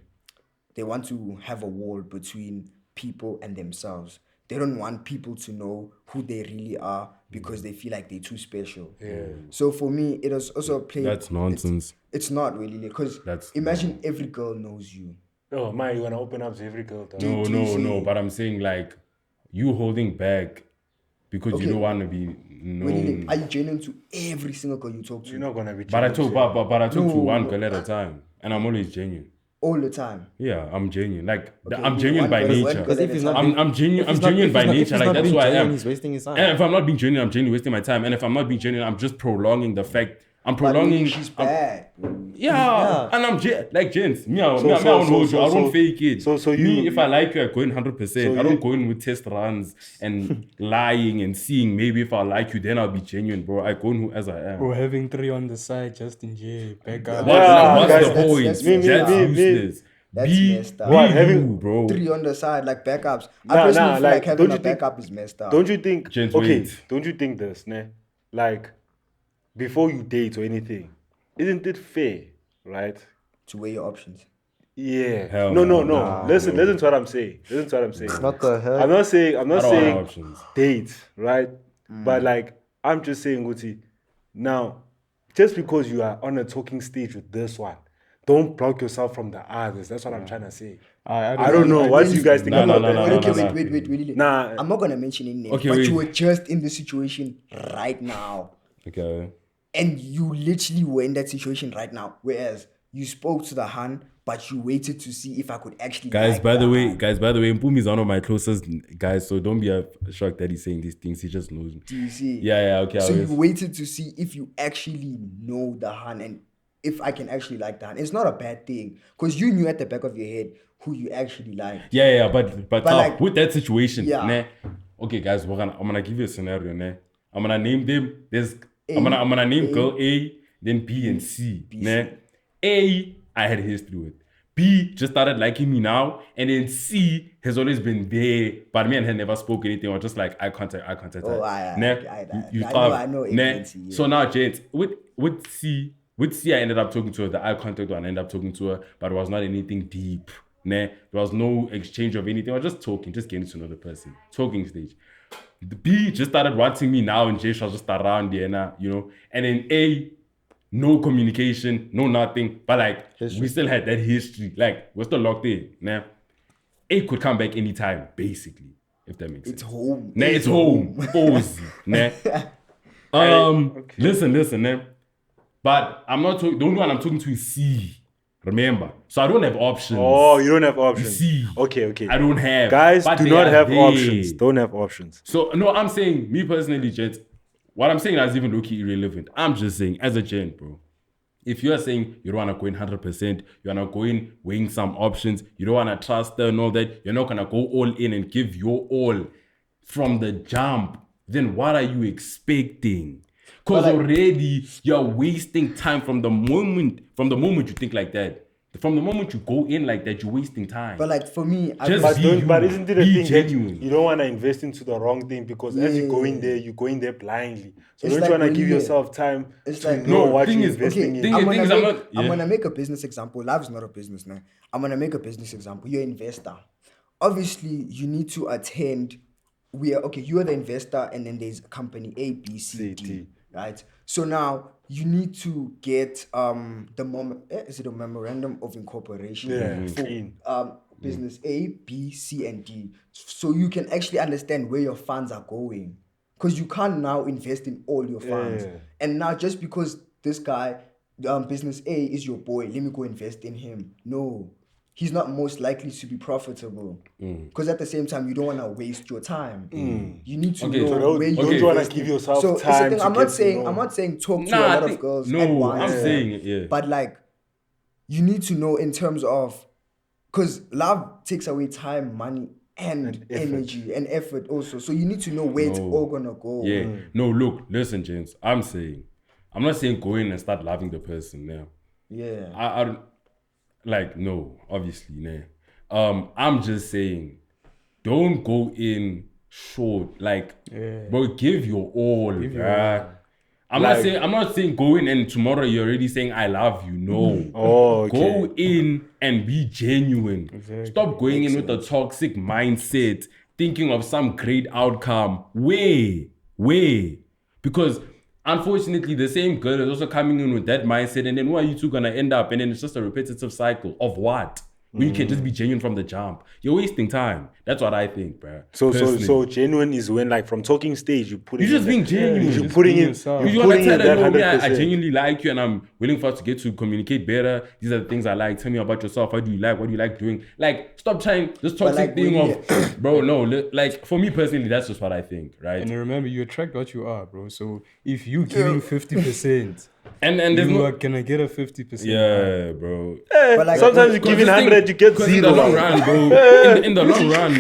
want to have a wall between people and themselves. They don't want people to know who they really are because they feel like they're too special. So for me, it was also a play. That's nonsense. It's not really, because imagine every girl knows you. Oh man, you wanna open up to every girl? No. But I'm saying like you holding back because you don't want to be known. Really, are you genuine to every single girl you talk to? You're not gonna be. But I talk to one girl at a time, and I'm always genuine. All the time. Yeah, I'm genuine. Like I'm genuine by nature. Because if he's not I'm genuine by nature. Like that's who I am. He's wasting his time. And if I'm not being genuine, I'm genuinely wasting my time. And if I'm not being genuine, I'm just prolonging the fact. I'm prolonging. She's bad. Yeah, and I'm like gents. Me, I don't hold you. I don't fake it. So you. Me, if I like you, I go in 100%. I don't go in with test runs and lying and seeing. Maybe if I like you, then I'll be genuine, bro. I go in who as I am. Or having 3 on the side just in jail. Back up. What's the point? That's useless. That's messed up. What, having bro 3 on the side, like backups. I personally feel like having a backup is messed up. Don't you think? Gents, okay, wait. don't you think this, ne? Like, before you date or anything, isn't it fair, right? To weigh your options. Yeah. Hell No. no. Listen to what I'm saying. What the hell? I'm not saying I don't have options. date, right? But like, I'm just saying, Guti, now, just because you are on a talking stage with this one, don't block yourself from the others. That's what I'm trying to say. I don't know. What do you guys think about that? Wait. Nah. I'm not gonna mention any names, Okay, but wait. you were just in the situation right now. Okay. And you literally were in that situation right now. Whereas you spoke to the Han, but you waited to see if I could actually Guys, like by the way, Han. Mpumi is one of my closest guys, so don't be shocked that he's saying these things. He just knows me. Do you see? Yeah, okay. So you waited to see if you actually know the Han and if I can actually like the Han. It's not a bad thing, because you knew at the back of your head who you actually liked. Yeah, but like, with that situation, yeah. ne? Okay, guys, I'm gonna give you a scenario, ne? I'm gonna name them. I'm gonna name girl A, then B and C. Ne? A, I had history with. B just started liking me now, and then C has always been there, but me and her never spoke anything, or just like eye contact. Oh, I know. Ne? So now, gents, with C, I ended up talking to her. The eye contact one, I ended up talking to her, but it was not anything deep. Ne? There was no exchange of anything. I was just talking, just getting to know the person. Talking stage. The B just started wanting me now, and J was just around there, and then A, no communication, no nothing, but like we still had that history, like we're still locked in. Nah, A could come back anytime, basically, if that makes sense. It's home. Nah, it's home. Pause. Nah. Listen, nah. But I'm not talking. The only one I'm talking to is C. Remember, so I don't have options. Oh, you don't have options. C. Okay. I don't have. Guys, but do they not are have there. options. Don't have options. So no, I'm saying me personally, gents. What I'm saying is even low-key irrelevant. I'm just saying, as a gent, bro. If you are saying you don't want to go in 100%, you want to go in weighing some options, you don't want to trust her and all that, you're not going to go all in and give your all from the jump, then what are you expecting? Because already you're wasting time from the moment you think like that. From the moment you go in like that, you're wasting time. But like for me, But isn't it a thing that you don't want to invest into the wrong thing, because as you go in there, you go in there blindly. So don't you want to give yourself time to know what you're investing in? I'm gonna make a business example. Love's not a business now. I'm gonna make a business example. You're an investor. Obviously, you need to attend. You are the investor, and then there's company A, B, C, D. Right? So now you need to get is it a memorandum of incorporation for business A, B, C, and D, so you can actually understand where your funds are going, because you can't now invest in all your funds. And now just because this guy, business A is your boy, let me go invest in him. No. He's not most likely to be profitable, because at the same time you don't want to waste your time. You need to know where you don't want to give yourself time. I'm not saying talk to a lot of girls at once. I'm saying it, yeah. But like, you need to know in terms of, because love takes away time, money, and energy and effort also. So you need to know where it's all gonna go. Yeah. No, look, listen, James. I'm not saying go in and start loving the person now. Yeah. I don't. Like, no, obviously, nah. I'm just saying, don't go in short. Like, Yeah. bro, give your all, Give your bruh. all. I'm not saying go in and tomorrow you're already saying I love you. No. Oh, okay. Go in and be genuine. Exactly. Stop going in with a toxic mindset, thinking of some great outcome. Way. Because unfortunately, the same girl is also coming in with that mindset, and then where are you two gonna end up? And then it's just a repetitive cycle of what? When you can just be genuine from the jump. You're wasting time. That's what I think, bro. So genuine is when, like, from talking stage, you put You're just being genuine. You're Just putting being in. yourself. You're You want to putting in tell that her, no, I 100%. genuinely like you and I'm willing for us to get to communicate better. These are the things I like. Tell me about yourself. What do you like? What do you like doing? Like, stop trying this toxic like, thing when of, bro, no. Like, for me personally, that's just what I think, right? And remember, you attract what you are, bro. So if you giving 50%, And there's you no... are gonna get a 50%. Yeah, bro. But like, Sometimes you give in 100, you get Because zero. in the long run, bro. In the long run...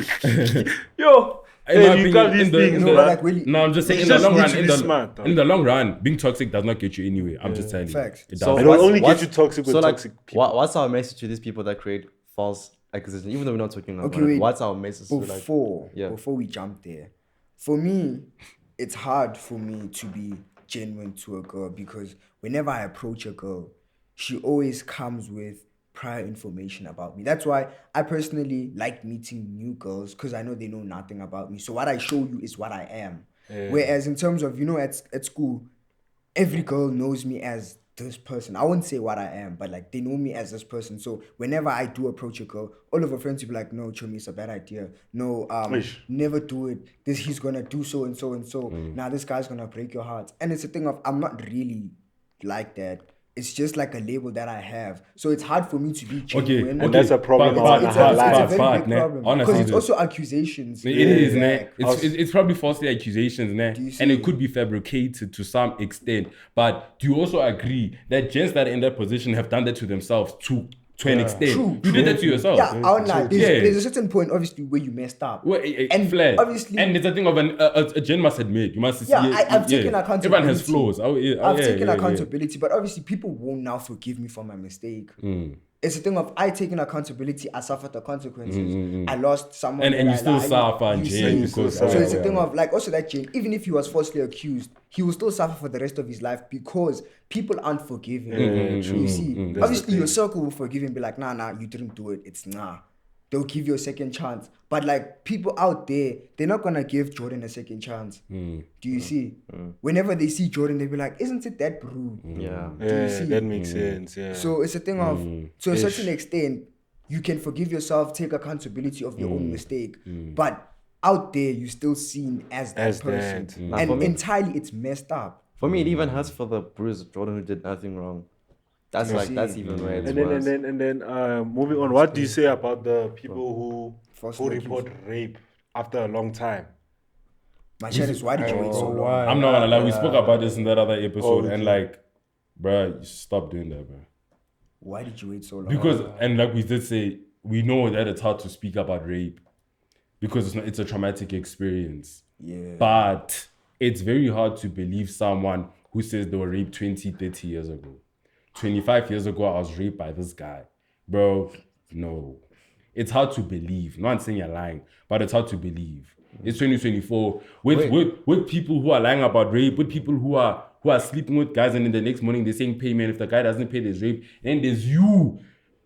Yo, In my you opinion, got these in the- things, in bro. the- like, really, No, I'm just saying, in You the just long need run, to in be smart, though. in the long run, being toxic does not get you anywhere. I'm just telling Facts. you. It So doesn't. It'll only what's- get you toxic with So like, toxic people. what's our message to these people that create false accusations? Even though we're not talking about Okay, it, wait. what's our message to like? Before we jump there, for me, it's hard for me to be genuine to a girl because whenever I approach a girl, she always comes with prior information about me. That's why I personally like meeting new girls because I know they know nothing about me. So what I show you is what I am. Whereas in terms of, at school, every girl knows me as this person. I wouldn't say what I am, but like they know me as this person. So whenever I do approach a girl, all of her friends will be like, "No, Chomi, it's a bad idea. No, never do it. He's gonna do so and so and so. Now this guy's gonna break your heart." And it's a thing of I'm not really like that. It's just like a label that I have. So it's hard for me to be genuine. And that's a problem But- on but- a but- hard It's a life. very big nah, problem honestly, because it's it also accusations. It is, Yeah. nah. It's probably falsely accusations, nah. Do you And it see? could be fabricated to some extent. But do you also agree that gents that are in that position have done that to themselves to an extent? True, You did that to yourself. Yeah, I won't lie. Yeah. There's a certain point, obviously, where you messed up. Well, and flat. obviously, and it's a thing of a gent must admit. You must yeah, see it. I've taken accountability. Everyone has flaws. I've taken accountability, but obviously people won't now forgive me for my mistake. It's a thing of I taking accountability, I suffered the consequences. I lost someone. And you I still liked. suffer in You jail see? because- So it's a yeah. thing of like also that Jane, even if he was falsely accused, he will still suffer for the rest of his life because people aren't forgiving. You see, obviously your circle will forgive him, be like, nah, you didn't do it. It's nah. They'll give you a second chance. But like people out there, they're not gonna give Jordan a second chance. Do you see? Whenever they see Jordan, they'll be like, isn't it that bro? Yeah. Yeah, see? that makes sense. Yeah. So it's a thing of, to a certain extent, you can forgive yourself, take accountability of your own mistake, but out there you're still seen as that As person, that. and For me- entirely it's messed up. For me, it even hurts for the bruised Jordan who did nothing wrong. That's like that's even where it's worse. And then moving on, what do you say about the people False who report rape after a long time? My shit is, why did you wait so long? Why? I'm not gonna lie. We spoke about this in that other episode, okay. and like, bruh, stop doing that, bro. Why did you wait so long? Because and like we did say, we know that it's hard to speak about rape because it's a traumatic experience. Yeah. But it's very hard to believe someone who says they were raped 20, 30 years ago. 25 years ago, I was raped by this guy. Bro, no. It's hard to believe. Not saying you're lying, but it's hard to believe. It's 2024. With people who are lying about rape, with people who are sleeping with guys, and then the next morning they're saying pay, man. If the guy doesn't pay, there's rape. And there's you.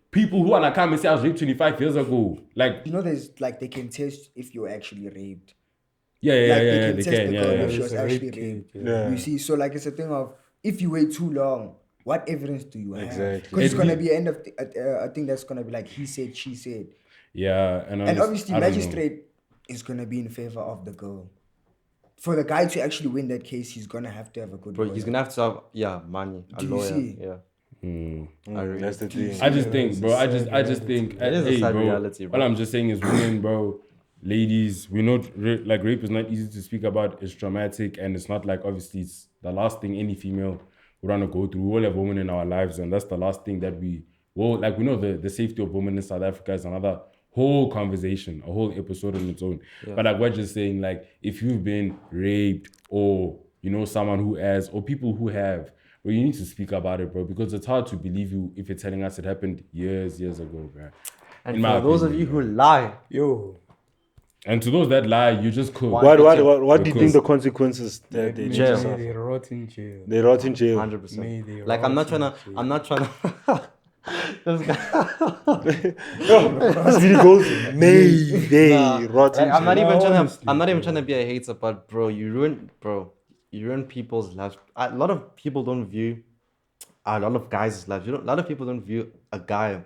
People who are not come and say I was raped 25 years ago. Like, there's like they can test if you're actually raped. yeah, Like they they can can, test the girl yeah. if she was It's a actually rape raped. case, yeah. You see, so like it's a thing of if you wait too long, what evidence do you have? Exactly. Because it's gonna be end of I think that's gonna be like he said, she said, Yeah, and obviously I don't know. magistrate is gonna be in favor of the girl. For the guy to actually win that case, he's gonna have to have a good. Bro, lawyer. he's gonna have to have money, a Do you lawyer. see? Yeah. That's the thing. I just think, bro. I just think. It is a hey, sad bro. reality, bro. All I'm just saying is, women, bro, ladies, we know like rape is not easy to speak about. It's traumatic, and it's not like obviously it's the last thing any female would want to go through. We all have women in our lives, and that's the last thing that we know the safety of women in South Africa is another whole conversation, a whole episode on its own. Yeah. But like we're just saying, like if you've been raped or you know someone who has or people who have. Well, you need to speak about it, bro, because it's hard to believe you if you're telling us it happened years ago, bro. And for those of you who lie, Yo, And to those that lie, you just cook. Why? What do you think Because- the consequences that they Jail. just May have? they rot in jail. They rot in jail. 100%. May they Like I'm not rot trying to. in I'm not trying to. This guy. This video goes, may they Nah, rot in like, I'm not jail. even trying to. Honestly, I'm not even bro. trying to be a hater, but bro, you ruin people's lives. A lot of people don't view a lot of guys' lives. A lot of people don't view a guy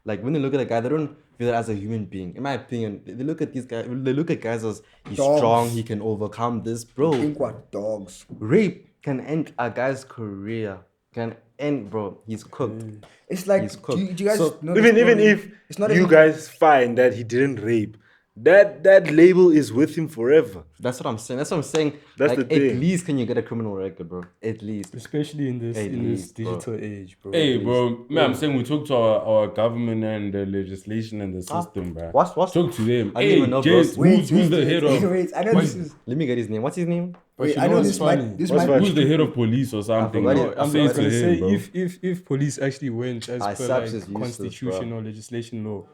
like when they look at a guy, they don't view it as a human being. In my opinion, they look at these guys. They look at guys as he's Dogs. strong. He can overcome this, bro. Think what dogs. Rape can end a guy's career. Can end, bro. He's cooked. It's like, He's do cooked. you guys So, know this Even story? if It's not you even- guys find that he didn't rape, that label is with him forever. That's what I'm saying. That's what I'm saying. That's like, the thing. At least can you get a criminal record, bro? At least. Especially in this At in this least, bro. digital age, bro. Hey, bro, man, I'm saying we talk to our government and the legislation and the system, bro. What's Talk to them. I don't Hey, even know, bro. James, who's the head of? Wait, I know this is. Let me get his name. What's his name? But Wait, you I know what's this funny? might. This What's might. funny? Who's the head of police or something? forgot bro? it. I'm Say it gonna to say him, bro. if police actually went as per SAST like is useless, constitution bro. or legislation law,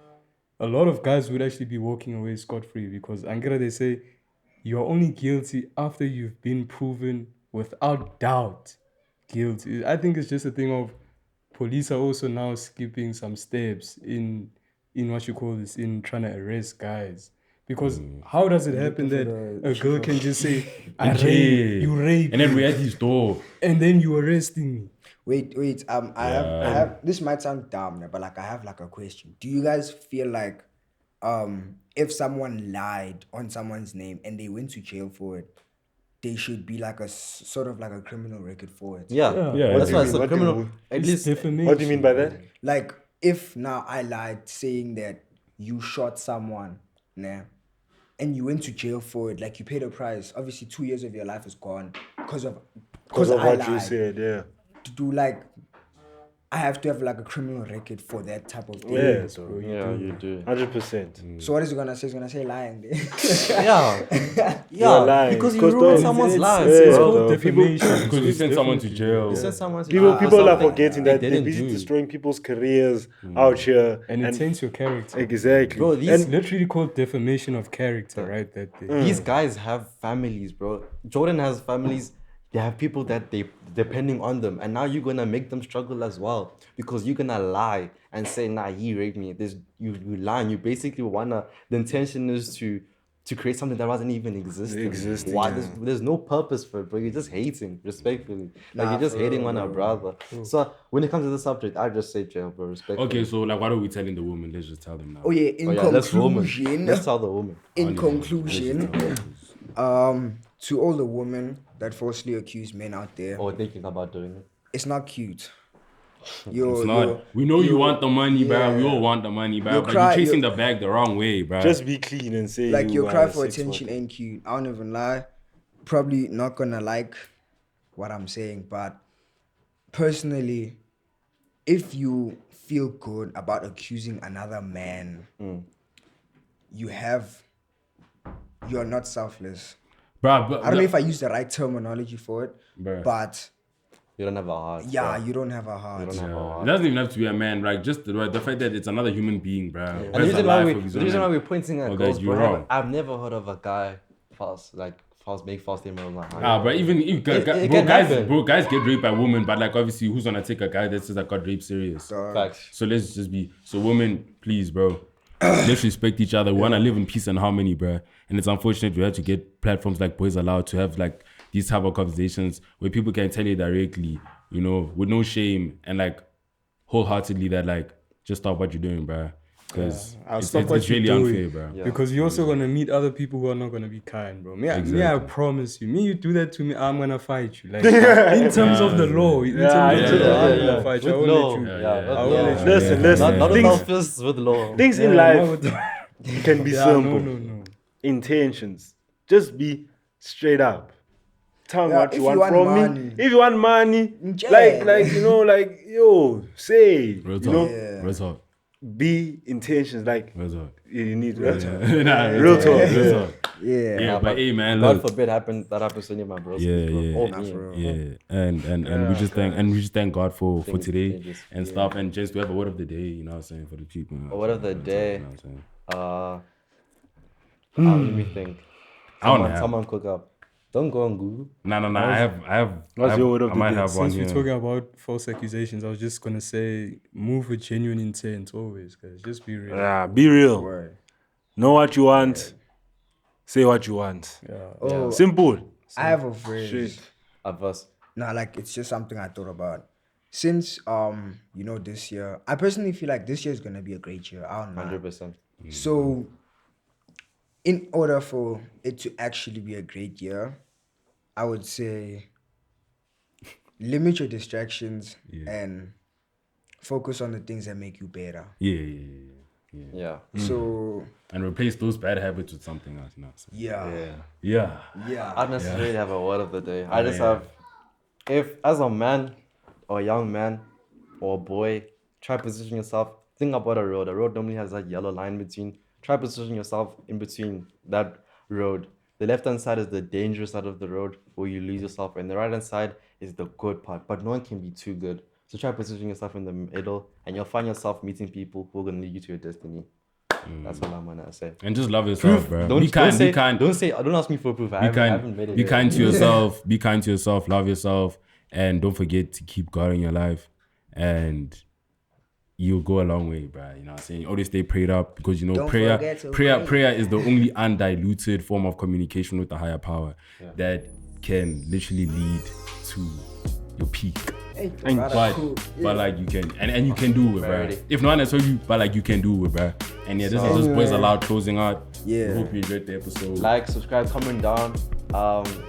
a lot of guys would actually be walking away scot free because Angara they say you're only guilty after you've been proven without doubt guilty. I think it's just a thing of police are also now skipping some steps in what you call this in trying to arrest guys. Because how does it happen that a girl can just say, I Okay. rape, you rape, And then we're at his door. and then you arresting me? Wait. I have. This might sound dumb, but like I have like a question. Do you guys feel like, if someone lied on someone's name and they went to jail for it, they should be like a sort of like a criminal record for it? Yeah. Yeah, That's what why do it's you a mean? criminal. At It's least. defamation. What do you mean by that? Like if now I lied saying that you shot someone, nah, and you went to jail for it, like you paid a price. Obviously, 2 years of your life is gone because of Because of I what lied. you said, yeah. To do like, I have to have like a criminal record for that type of thing. Yes, bro. Yeah, you do. 100%. So what is he gonna say? He's gonna say lying. Yeah. You're lying. Because you Because ruined those- someone's it's- life, it's bro. called though. defamation. Because you sent someone to jail. You sent someone to People are something forgetting they that they're didn't busy do. destroying people's careers out here. And it taints your character. Exactly. Bro, It's these literally called defamation of character, right? That thing. these guys have families, bro. Jordan has families. They have people that they depending on them, and now you're gonna make them struggle as well because you're gonna lie and say, "Nah, he raped me." This you lying. You basically wanna. The intention is to create something that wasn't even existing. Why? There's no purpose for it, bro. You're just hating, respectfully. Like Nah, you're just for hating real, on a brother. So when it comes to the subject, I just say jail, bro. Respectfully. Okay, so like, what are we telling the woman? Let's just tell them now. Oh yeah. In Oh, yeah, let's woman. conclusion, Let's tell the woman. in conclusion, to all the women that falsely accuse men out there, Or thinking about doing it. it's not cute. It's not. We know you want the money, bro. We yeah. all want the money, bro. You But cry- you're chasing you- the bag the wrong way, bro. Just be clean and say Like you your cry are for sex attention worker. ain't cute. I don't even lie. Probably not gonna like what I'm saying, but personally, if you feel good about accusing another man, you're not selfless. Bro, but, I don't know if I use the right terminology for it, Bruh. but You don't have a heart. yeah, bro. you don't have a heart. You don't have a it heart. doesn't even have to be a man, like just the fact that it's another human being, bro. And the reason why we're pointing at Oh, girls, guys, you're bro, wrong. I've never heard of a guy make false statement like But even if It can happen. guys get raped by women, but like obviously, who's gonna take a guy that says I got raped serious? Facts. So let's just be women, please, bro. Let's respect each other. We wanna live in peace and harmony, bro. And it's unfortunate we have to get platforms like Boyz Aloud to have like these type of conversations where people can tell you directly, you know, with no shame and like wholeheartedly that like just stop what you're doing, bro. Because I'll stop what it's you're really doing. unfair, bro. Yeah. Because you're also gonna meet other people who are not gonna be kind, bro. Me, I promise you. Me, you do that to me, I'm gonna fight you. Like in terms of the law, in terms of the law, I'm gonna fight you. I With won't law. let you. Yeah, I won't let you. Listen, Not listen. all Things, fists with law. things in Yeah, life can be Yeah, simple. no. Intentions. Just be straight up. Tell me Yeah, what if you you want want from money. me. If you want money, Yeah. like you know, like yo, say, Real you talk. know, Real talk. be intentions. Like Real talk. you need real talk. Nah, Real talk. Real talk. Yeah. Yeah, but hey, man, God look. forbid that happens to any of my bros. Yeah, bro. yeah. Or Nah, me. for real. Yeah, and we just thank God for Things today changes. and stuff, and just we have a word of the day, you know what I'm saying, for the people. You know A word of the what I'm day. saying, you know what I'm saying. Let me think. I don't have. Someone cook up. Don't go on Google. No. I have. What's your word of I the might day? have one Since we're here. talking about false accusations, I was just gonna say move with genuine intent always, guys. Just be real. Yeah, be real. Word. Know what you want. Say what you want. Yeah. Oh, Simple. I have a phrase. Shit. Adverse. No, like it's just something I thought about. Since this year, I personally feel like this year is gonna be a great year. I don't know. 100%. So, in order for it to actually be a great year, I would say limit your distractions and focus on the things that make you better. Yeah. So, And replace those bad habits with something else. yeah. I don't necessarily have a word of the day. I just have, if as a man or a young man or a boy, try position yourself. Think about a road. A road normally has that yellow line between. Try position yourself in between that road. The left-hand side is the dangerous side of the road where you lose yourself, and the right-hand side is the good part. But no one can be too good. So try positioning yourself in the middle, and you'll find yourself meeting people who are gonna lead you to your destiny. That's all I'm gonna say. And just love yourself, bro. Don't Be kind. Don't ask me for proof. I haven't made it. Be yet. kind to yourself. Be kind to yourself. Love yourself, and don't forget to keep God in your life, and you'll go a long way, bro. You know what I'm saying? Always stay prayed up, because Don't prayer forget to pray. prayer is the only undiluted form of communication with the higher power that can literally lead to your peak. But like you can and you can do it, bro. If no one has told you, but like you can do it, bro. And this is just Boyz Aloud closing out. Yeah. I hope you enjoyed the episode. Like, subscribe, comment down,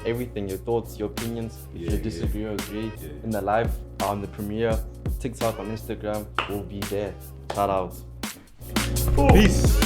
everything, your thoughts, your opinions. If you disagree or agree in the live, on the premiere, TikTok, on Instagram, we'll be there. Shout out. Peace.